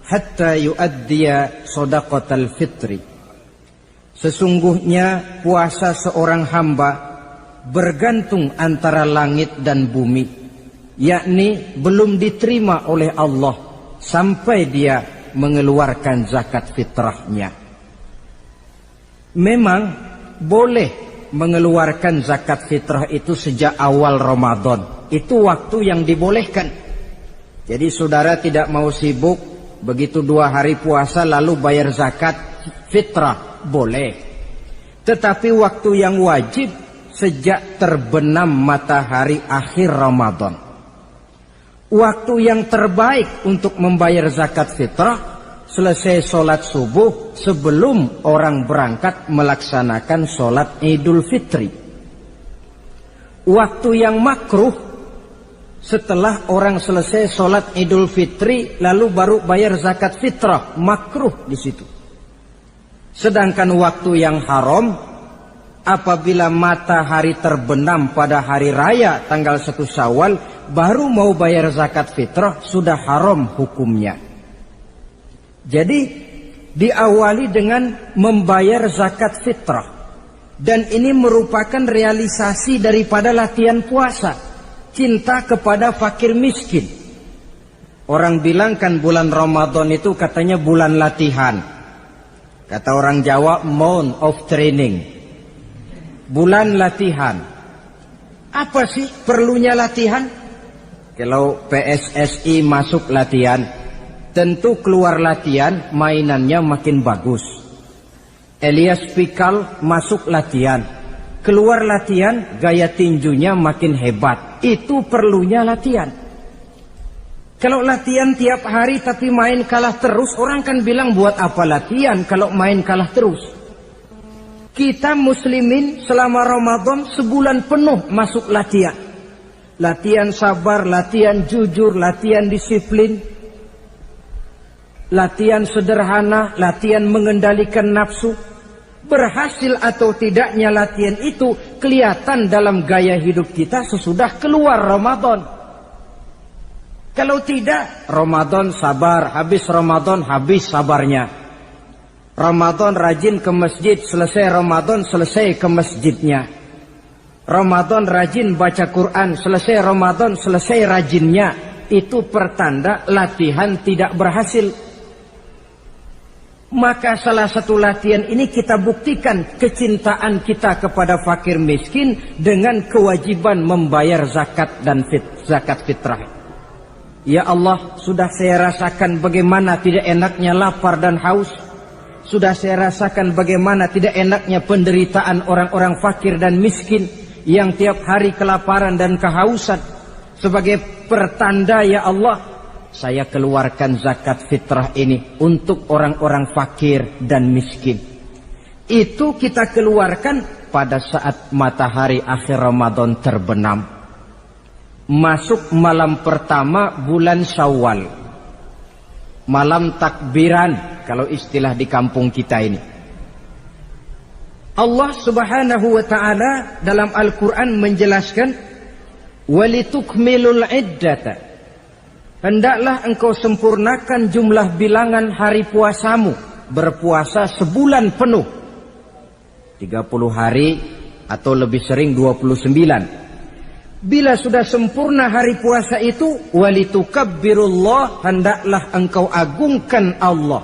hatta yu'addiya shadaqatal fitri." Sesungguhnya puasa seorang hamba bergantung antara langit dan bumi, yakni belum diterima oleh Allah sampai dia mengeluarkan zakat fitrahnya. Memang boleh mengeluarkan zakat fitrah itu sejak awal Ramadan. Itu waktu yang dibolehkan. Jadi saudara tidak mau sibuk, begitu 2 hari puasa lalu bayar zakat fitrah, boleh. Tetapi waktu yang wajib sejak terbenam matahari akhir Ramadan. Waktu yang terbaik untuk membayar zakat fitrah selesai sholat subuh sebelum orang berangkat melaksanakan sholat Idul Fitri. Waktu yang makruh setelah orang selesai sholat Idul Fitri lalu baru bayar zakat fitrah, makruh di situ. Sedangkan waktu yang haram apabila matahari terbenam pada hari raya tanggal 1 Syawal baru mau bayar zakat fitrah, sudah haram hukumnya. Jadi diawali dengan membayar zakat fitrah. Dan ini merupakan realisasi daripada latihan puasa. cinta kepada fakir miskin. Orang bilang kan bulan Ramadan itu katanya bulan latihan. Kata orang Jawa, month of training. Bulan latihan. Apa sih perlunya latihan? Kalau PSSI masuk latihan, tentu keluar latihan mainannya makin bagus. Elias Pikal masuk latihan, keluar latihan gaya tinjunya makin hebat. Itu perlunya latihan. Kalau latihan tiap hari tapi main kalah terus, orang kan bilang buat apa latihan kalau main kalah terus. Kita muslimin selama Ramadan sebulan penuh masuk latihan. Latihan sabar, latihan jujur, latihan disiplin, latihan sederhana, latihan mengendalikan nafsu. Berhasil atau tidaknya latihan itu kelihatan dalam gaya hidup kita sesudah keluar Ramadan. Kalau tidak, Ramadan sabar, habis Ramadan habis sabarnya. Ramadan rajin ke masjid, selesai Ramadan selesai ke masjidnya. Ramadan rajin baca Quran, selesai Ramadan selesai rajinnya. Itu pertanda latihan tidak berhasil. Maka salah satu latihan ini kita buktikan kecintaan kita kepada fakir miskin dengan kewajiban membayar zakat dan zakat fitrah. Ya Allah, sudah saya rasakan bagaimana tidak enaknya lapar dan haus. Sudah saya rasakan bagaimana tidak enaknya penderitaan orang-orang fakir dan miskin yang tiap hari kelaparan dan kehausan. Sebagai pertanda ya Allah, saya keluarkan zakat fitrah ini untuk orang-orang fakir dan miskin. Itu kita keluarkan pada saat matahari akhir Ramadan terbenam. Masuk malam pertama bulan Syawal. Malam takbiran kalau istilah di kampung kita ini. Allah Subhanahu wa taala dalam Al-Qur'an menjelaskan, "Walitukmilul iddata." Hendaklah engkau sempurnakan jumlah bilangan hari puasamu, berpuasa sebulan penuh. 30 hari atau lebih sering 29. Bila sudah sempurna hari puasa itu, walitukabbirullah, hendaklah engkau agungkan Allah.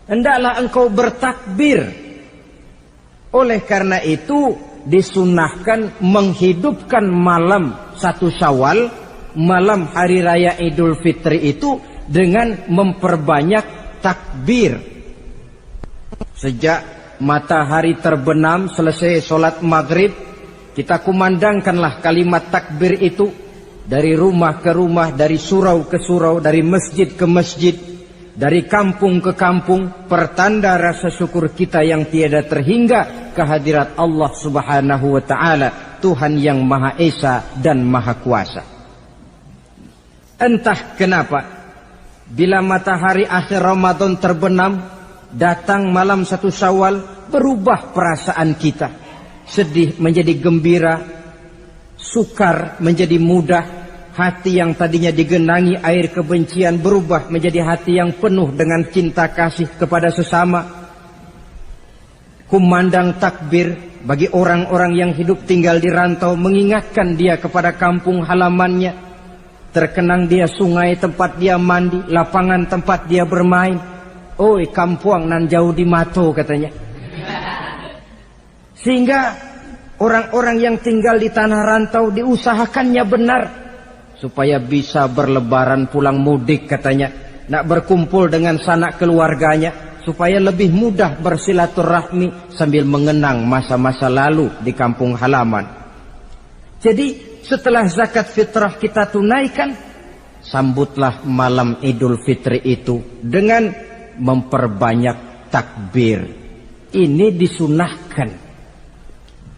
Hendaklah engkau bertakbir. Oleh karena itu disunahkan menghidupkan malam 1 Syawal, malam hari raya Idul Fitri itu dengan memperbanyak takbir. Sejak matahari terbenam selesai sholat maghrib, kita kumandangkanlah kalimat takbir itu dari rumah ke rumah, dari surau ke surau, dari masjid ke masjid, dari kampung ke kampung, pertanda rasa syukur kita yang tiada terhingga kehadirat Allah Subhanahu wa taala, Tuhan yang Maha Esa dan Maha Kuasa. Entah kenapa bila matahari akhir Ramadan terbenam, datang malam 1 Syawal, berubah perasaan kita. Sedih menjadi gembira, sukar menjadi mudah, hati yang tadinya digenangi air kebencian berubah menjadi hati yang penuh dengan cinta kasih kepada sesama. Kumandang takbir bagi orang-orang yang hidup tinggal di rantau, mengingatkan dia kepada kampung halamannya. Terkenang dia sungai tempat dia mandi, lapangan tempat dia bermain. Oi kampuang nan jauh di mato katanya. Sehingga orang-orang yang tinggal di tanah rantau diusahakannya benar supaya bisa berlebaran pulang mudik katanya, nak berkumpul dengan sanak keluarganya supaya lebih mudah bersilaturahmi sambil mengenang masa-masa lalu di kampung halaman. Jadi setelah zakat fitrah kita tunaikan, sambutlah malam Idul Fitri itu dengan memperbanyak takbir. Ini disunahkan.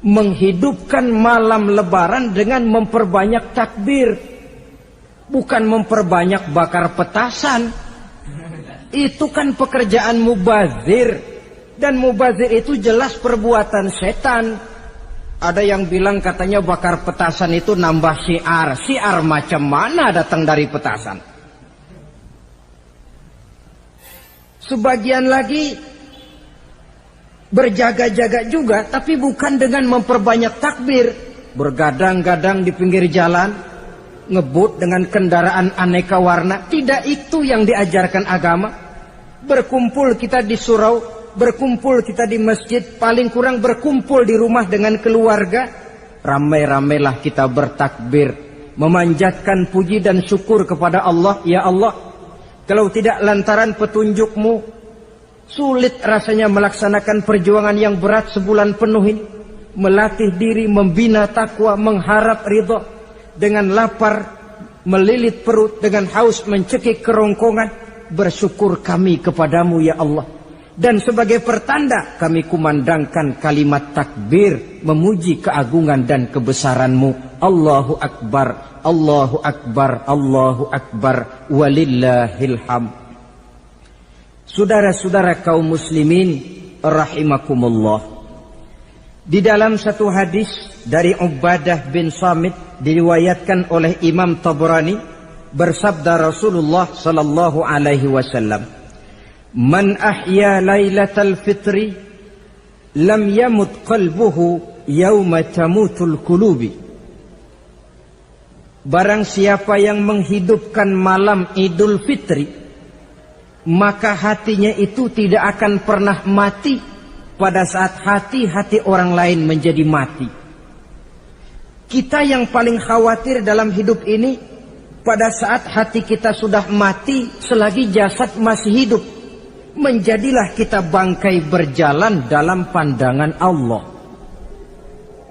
Menghidupkan malam lebaran dengan memperbanyak takbir, bukan memperbanyak bakar petasan. Itu kan pekerjaan mubazir, dan mubazir itu jelas perbuatan setan. Ada yang bilang katanya bakar petasan itu nambah syiar. Syiar macam mana datang dari petasan? Sebagian lagi berjaga-jaga juga, tapi bukan dengan memperbanyak takbir. Bergadang-gadang di pinggir jalan, ngebut dengan kendaraan aneka warna. Tidak itu yang diajarkan agama. Berkumpul kita di surau, berkumpul kita di masjid, paling kurang berkumpul di rumah dengan keluarga. Ramai-ramailah kita bertakbir, memanjatkan puji dan syukur kepada Allah. Ya Allah, kalau tidak lantaran petunjukmu, sulit rasanya melaksanakan perjuangan yang berat sebulan penuh ini. Melatih diri, membina takwa, mengharap ridha. Dengan lapar melilit perut, dengan haus mencekik kerongkongan. Bersyukur kami kepadamu ya Allah. Dan sebagai pertanda kami kumandangkan kalimat takbir, memuji keagungan dan kebesaranmu. Allahu Akbar, Allahu Akbar, Allahu Akbar, walillahil hamd. Saudara-saudara kaum muslimin rahimakumullah. Di dalam satu hadis dari Ubadah bin Samit diriwayatkan oleh Imam Tabrani, bersabda Rasulullah sallallahu alaihi wasallam, "Man ahya lailatal fitri lam yamut qalbuhu yauma tamutul qulubi." Barang siapa yang menghidupkan malam Idul Fitri, maka hatinya itu tidak akan pernah mati pada saat hati-hati orang lain menjadi mati. Kita yang paling khawatir dalam hidup ini, pada saat hati kita sudah mati selagi jasad masih hidup, menjadilah kita bangkai berjalan dalam pandangan Allah.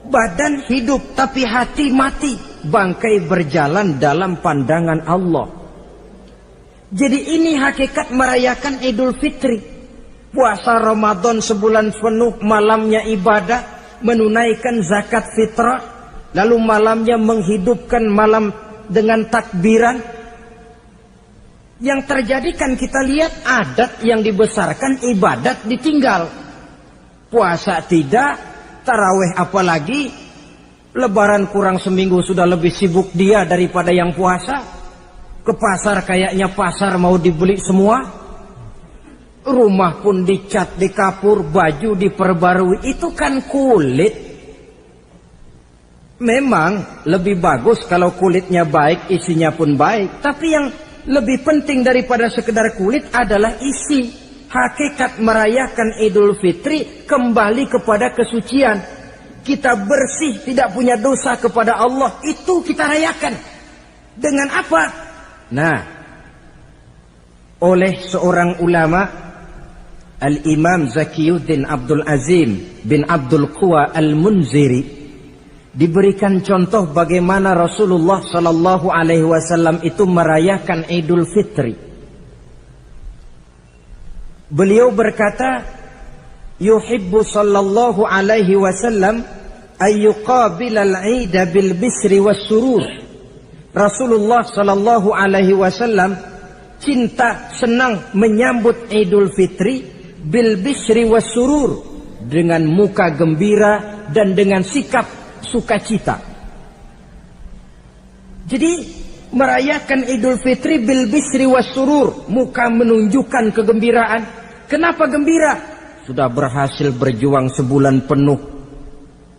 Badan hidup tapi hati mati, bangkai berjalan dalam pandangan Allah. Jadi ini hakikat merayakan Idul Fitri. Puasa Ramadan sebulan penuh, malamnya ibadah, menunaikan zakat fitrah, lalu malamnya menghidupkan malam dengan takbiran. Yang terjadi kan kita lihat adat yang dibesarkan, ibadat ditinggal. Puasa tidak, tarawih apalagi, lebaran kurang seminggu sudah lebih sibuk dia daripada yang puasa. Ke pasar kayaknya pasar mau dibeli semua. Rumah pun dicat, dikapur, baju diperbarui. Itu kan kulit. Memang lebih bagus kalau kulitnya baik, isinya pun baik. Tapi yang lebih penting daripada sekedar kulit adalah isi. Hakikat merayakan Idul Fitri kembali kepada kesucian. Kita bersih, tidak punya dosa kepada Allah. Itu kita rayakan. Dengan apa? Nah, oleh seorang ulama, Al-Imam Zakiyuddin Abdul Azim bin Abdul Quwa Al-Munziri, diberikan contoh bagaimana Rasulullah Sallallahu Alaihi Wasallam itu merayakan Idul Fitri. Beliau berkata, yuhibbu Sallallahu Alaihi Wasallam ayyuqabil al-Ida bil bisri was surur. Rasulullah Sallallahu Alaihi Wasallam cinta, senang menyambut Idul Fitri bil bisri was surur, dengan muka gembira dan dengan sikap sukacita. Jadi merayakan Idul Fitri bil bisri was surur, muka menunjukkan kegembiraan. Kenapa gembira? Sudah berhasil berjuang sebulan penuh.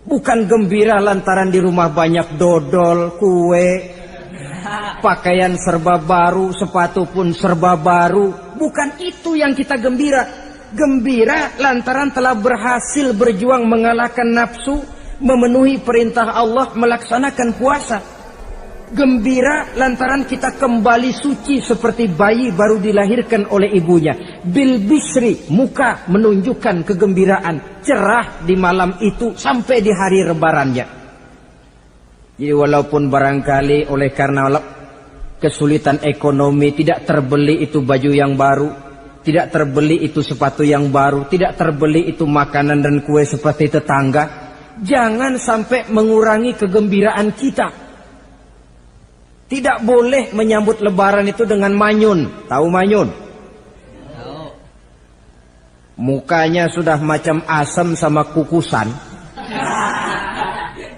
Bukan gembira lantaran di rumah banyak dodol, kue, pakaian serba baru, sepatu pun serba baru. Bukan itu yang kita gembira. Gembira lantaran telah berhasil berjuang mengalahkan nafsu, memenuhi perintah Allah, melaksanakan puasa. Gembira lantaran kita kembali suci seperti bayi baru dilahirkan oleh ibunya. Bil bisri, muka menunjukkan kegembiraan, cerah di malam itu sampai di hari lebarannya. Jadi walaupun barangkali oleh karena kesulitan ekonomi tidak terbeli itu baju yang baru, tidak terbeli itu sepatu yang baru, tidak terbeli itu makanan dan kue seperti tetangga, jangan sampai mengurangi kegembiraan kita. Tidak boleh menyambut lebaran itu dengan manyun. Tahu manyun? Mukanya sudah macam asam sama kukusan.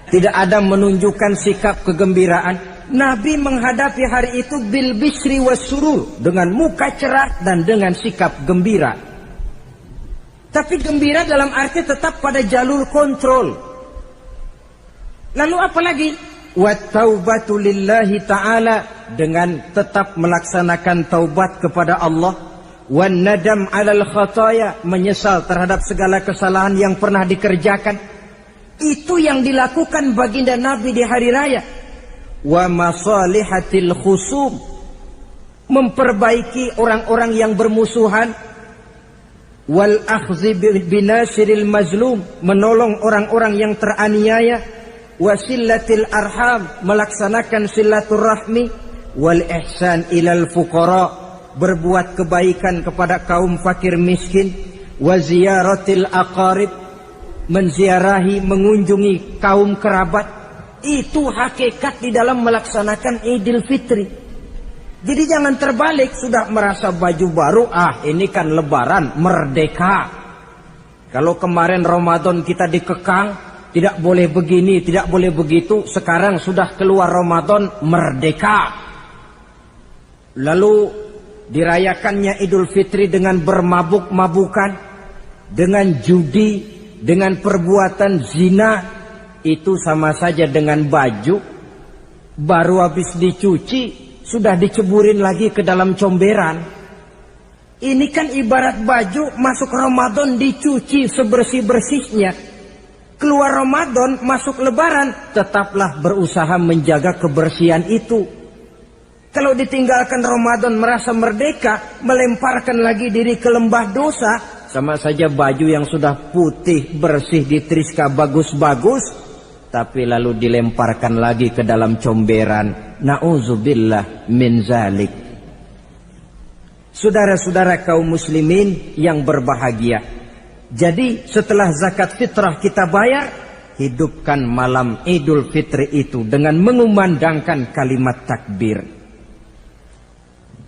Tidak ada menunjukkan sikap kegembiraan. Nabi menghadapi hari itu bil bisri was surur, dengan muka cerah dan dengan sikap gembira. Tapi gembira dalam arti tetap pada jalur kontrol. Lalu apa lagi? Wat taubatu lillahi ta'ala, dengan tetap melaksanakan taubat kepada Allah. Wan nadam 'alal khataya, menyesal terhadap segala kesalahan yang pernah dikerjakan. Itu yang dilakukan baginda Nabi di hari raya. Wa masalihatil khusum, memperbaiki orang-orang yang bermusuhan. Wal akhdhi binasiril mazlum, menolong orang-orang yang teraniaya. Wasillatil arham, melaksanakan silaturahmi. Wal ihsan ilal fuqara, berbuat kebaikan kepada kaum fakir miskin. Wa ziyaratil aqarib, menziarahi, mengunjungi kaum kerabat. Itu hakikat di dalam melaksanakan Idul Fitri. Jadi jangan terbalik, sudah merasa baju baru, ini kan lebaran, merdeka. Kalau kemarin Ramadan kita dikekang, tidak boleh begini, tidak boleh begitu, sekarang sudah keluar Ramadan, merdeka. Lalu dirayakannya Idul Fitri dengan bermabuk-mabukan, dengan judi, dengan perbuatan zina. Itu sama saja dengan baju baru habis dicuci sudah diceburin lagi ke dalam comberan. Ini kan ibarat baju masuk Ramadan dicuci sebersih-bersihnya, keluar Ramadan masuk lebaran, tetaplah berusaha menjaga kebersihan itu. Kalau ditinggalkan Ramadan merasa merdeka, melemparkan lagi diri ke lembah dosa, sama saja baju yang sudah putih bersih ditriska bagus-bagus, tapi lalu dilemparkan lagi ke dalam comberan. Na'udzubillah min zalik. Saudara-saudara kaum muslimin yang berbahagia, jadi setelah zakat fitrah kita bayar, hidupkan malam Idul Fitri itu dengan mengumandangkan kalimat takbir.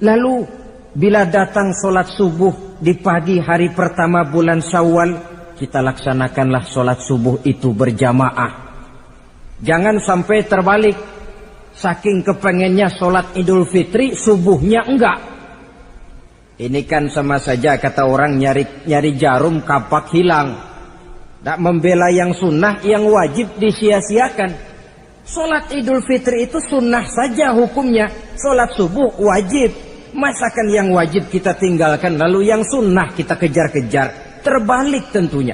Lalu bila datang sholat subuh di pagi hari pertama bulan Syawal, kita laksanakanlah sholat subuh itu berjamaah. Jangan sampai terbalik, saking kepengennya sholat Idul Fitri, subuhnya enggak. Ini kan sama saja kata orang nyari jarum kapak hilang. Tak membela yang sunnah, yang wajib disia-siakan. Sholat Idul Fitri itu sunnah saja hukumnya, sholat subuh wajib. Masakan yang wajib kita tinggalkan, lalu yang sunnah kita kejar-kejar? Terbalik tentunya.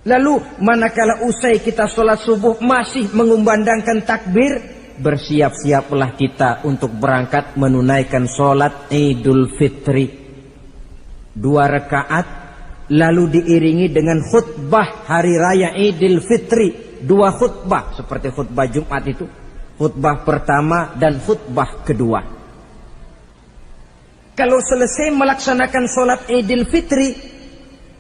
Lalu manakala usai kita sholat subuh masih mengumandangkan takbir, bersiap-siaplah kita untuk berangkat menunaikan sholat Idul Fitri. 2 rakaat, lalu diiringi dengan khutbah hari raya Idul Fitri. 2 khutbah seperti khutbah Jumat itu, khutbah pertama dan khutbah kedua. Kalau selesai melaksanakan sholat Idul Fitri,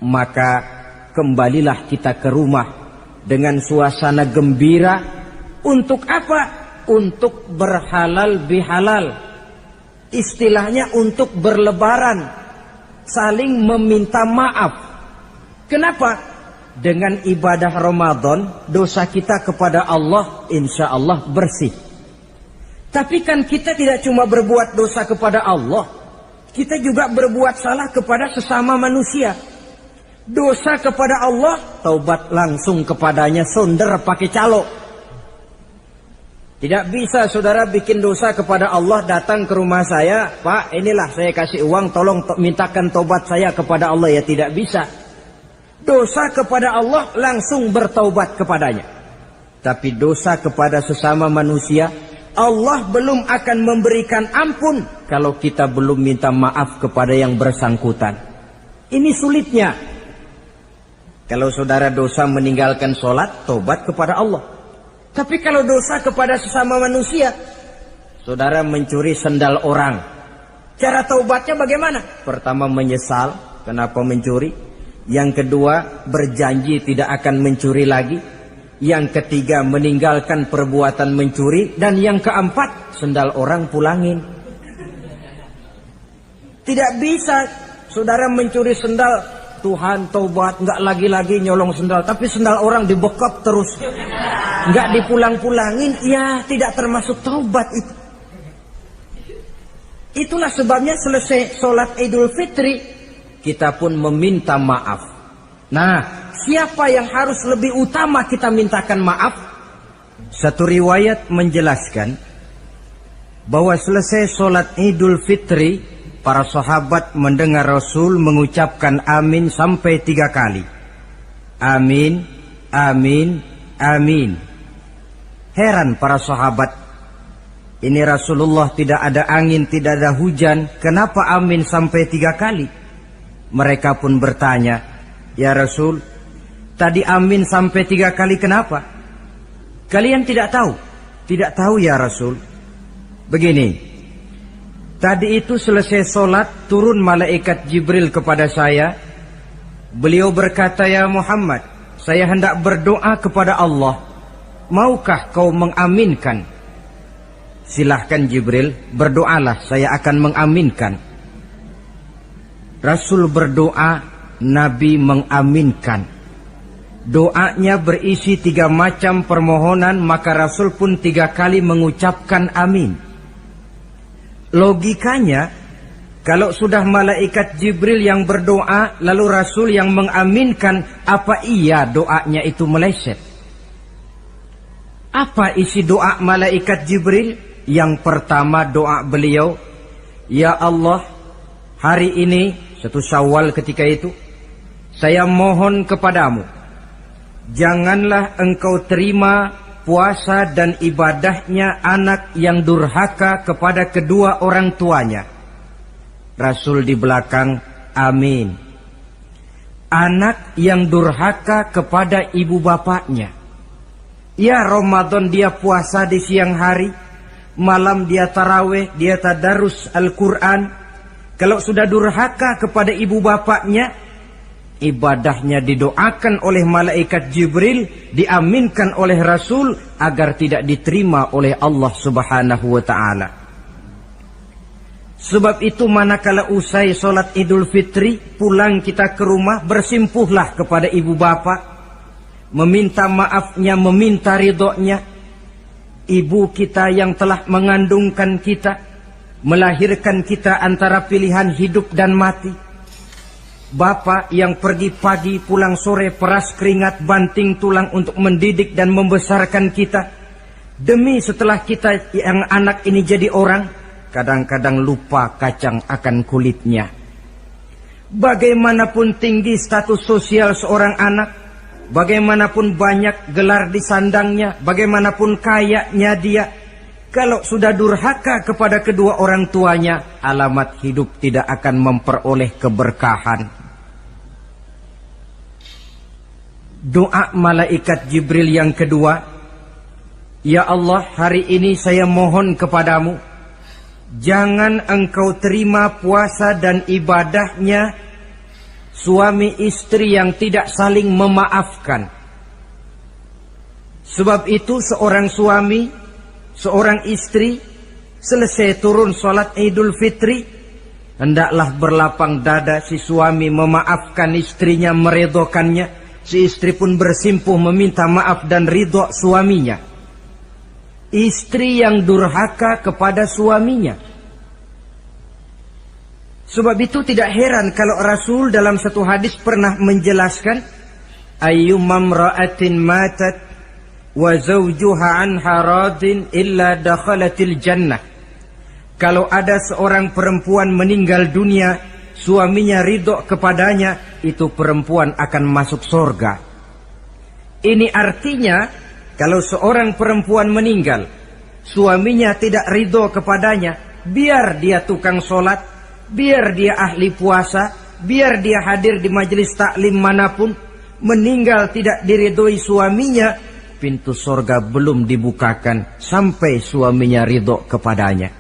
maka kembalilah kita ke rumah dengan suasana gembira. Untuk apa? Untuk berhalal bihalal. Istilahnya untuk berlebaran, saling meminta maaf. Kenapa? Dengan ibadah Ramadan, dosa kita kepada Allah insya Allah bersih. Tapi kan kita tidak cuma berbuat dosa kepada Allah, kita juga berbuat salah kepada sesama manusia. Dosa kepada Allah, taubat langsung kepadanya, sonder pakai calo. Tidak bisa saudara bikin dosa kepada Allah, datang ke rumah saya, Pak inilah saya kasih uang, tolong mintakan taubat saya kepada Allah. Ya tidak bisa. Dosa kepada Allah langsung bertaubat kepadanya. Tapi dosa kepada sesama manusia, Allah belum akan memberikan ampun kalau kita belum minta maaf kepada yang bersangkutan. Ini sulitnya. Kalau saudara dosa meninggalkan sholat, tobat kepada Allah. Tapi kalau dosa kepada sesama manusia, saudara mencuri sendal orang, cara taubatnya bagaimana? Pertama menyesal, kenapa mencuri? Yang kedua berjanji tidak akan mencuri lagi. Yang ketiga meninggalkan perbuatan mencuri. Dan yang keempat, sendal orang pulangin. Tidak bisa saudara mencuri sendal, Tuhan taubat, nggak lagi-lagi nyolong sendal, tapi sendal orang dibekap terus, nggak dipulang-pulangin, ya tidak termasuk taubat itu. Itulah sebabnya selesai sholat Idul Fitri, kita pun meminta maaf. Nah, siapa yang harus lebih utama kita mintakan maaf? Satu riwayat menjelaskan bahwa selesai sholat Idul Fitri, para sahabat mendengar Rasul mengucapkan amin sampai 3 kali. Amin, amin, amin. Heran para sahabat, ini Rasulullah tidak ada angin, tidak ada hujan, kenapa amin sampai 3 kali? Mereka pun bertanya, ya Rasul, tadi amin sampai 3 kali kenapa? Kalian tidak tahu? Tidak tahu ya Rasul. Begini, tadi itu selesai sholat, turun malaikat Jibril kepada saya. Beliau berkata, ya Muhammad, saya hendak berdoa kepada Allah. Maukah kau mengaminkan? Silahkan Jibril, berdoalah, saya akan mengaminkan. Rasul berdoa, Nabi mengaminkan. Doanya berisi 3 macam permohonan, maka Rasul pun 3 kali mengucapkan amin. Logikanya, kalau sudah malaikat Jibril yang berdoa, lalu Rasul yang mengaminkan, apa iya doanya itu meleset? Apa isi doa malaikat Jibril? Yang pertama doa beliau, ya Allah, hari ini, 1 Syawal ketika itu, saya mohon kepadamu, janganlah engkau terima puasa dan ibadahnya anak yang durhaka kepada kedua orang tuanya. Rasul di belakang, amin. Anak yang durhaka kepada ibu bapaknya. Ya Ramadan dia puasa di siang hari, malam dia tarawih, dia tadarus Al-Quran. Kalau sudah durhaka kepada ibu bapaknya, ibadahnya didoakan oleh malaikat Jibril, diaminkan oleh Rasul agar tidak diterima oleh Allah Subhanahu wa ta'ala. Sebab itu manakala usai sholat Idul Fitri, pulang kita ke rumah, bersimpuhlah kepada ibu bapa, meminta maafnya, meminta ridhonya. Ibu kita yang telah mengandungkan kita, melahirkan kita antara pilihan hidup dan mati. Bapak yang pergi pagi pulang sore, peras keringat banting tulang untuk mendidik dan membesarkan kita. Demi setelah kita yang anak ini jadi orang, kadang-kadang lupa kacang akan kulitnya. Bagaimanapun tinggi status sosial seorang anak, bagaimanapun banyak gelar di sandangnya, bagaimanapun kayanya dia, kalau sudah durhaka kepada kedua orang tuanya, alamat hidup tidak akan memperoleh keberkahan. Doa malaikat Jibril yang kedua, ya Allah, hari ini saya mohon kepadamu, jangan engkau terima puasa dan ibadahnya suami istri yang tidak saling memaafkan. Sebab itu seorang suami, seorang istri, selesai turun sholat Idul Fitri, hendaklah berlapang dada si suami memaafkan istrinya, meridhokannya. Si istri pun bersimpuh meminta maaf dan ridho suaminya. Istri yang durhaka kepada suaminya. Sebab itu tidak heran kalau Rasul dalam satu hadis pernah menjelaskan, ayyumam ra'atin matat wa zawjuha anha radin illa dakhalatil jannah. Kalau ada seorang perempuan meninggal dunia, suaminya ridho kepadanya, itu perempuan akan masuk surga. Ini artinya, kalau seorang perempuan meninggal, suaminya tidak ridho kepadanya, biar dia tukang sholat, biar dia ahli puasa, biar dia hadir di majelis taklim manapun, meninggal tidak diridhoi suaminya, pintu surga belum dibukakan sampai suaminya ridho kepadanya.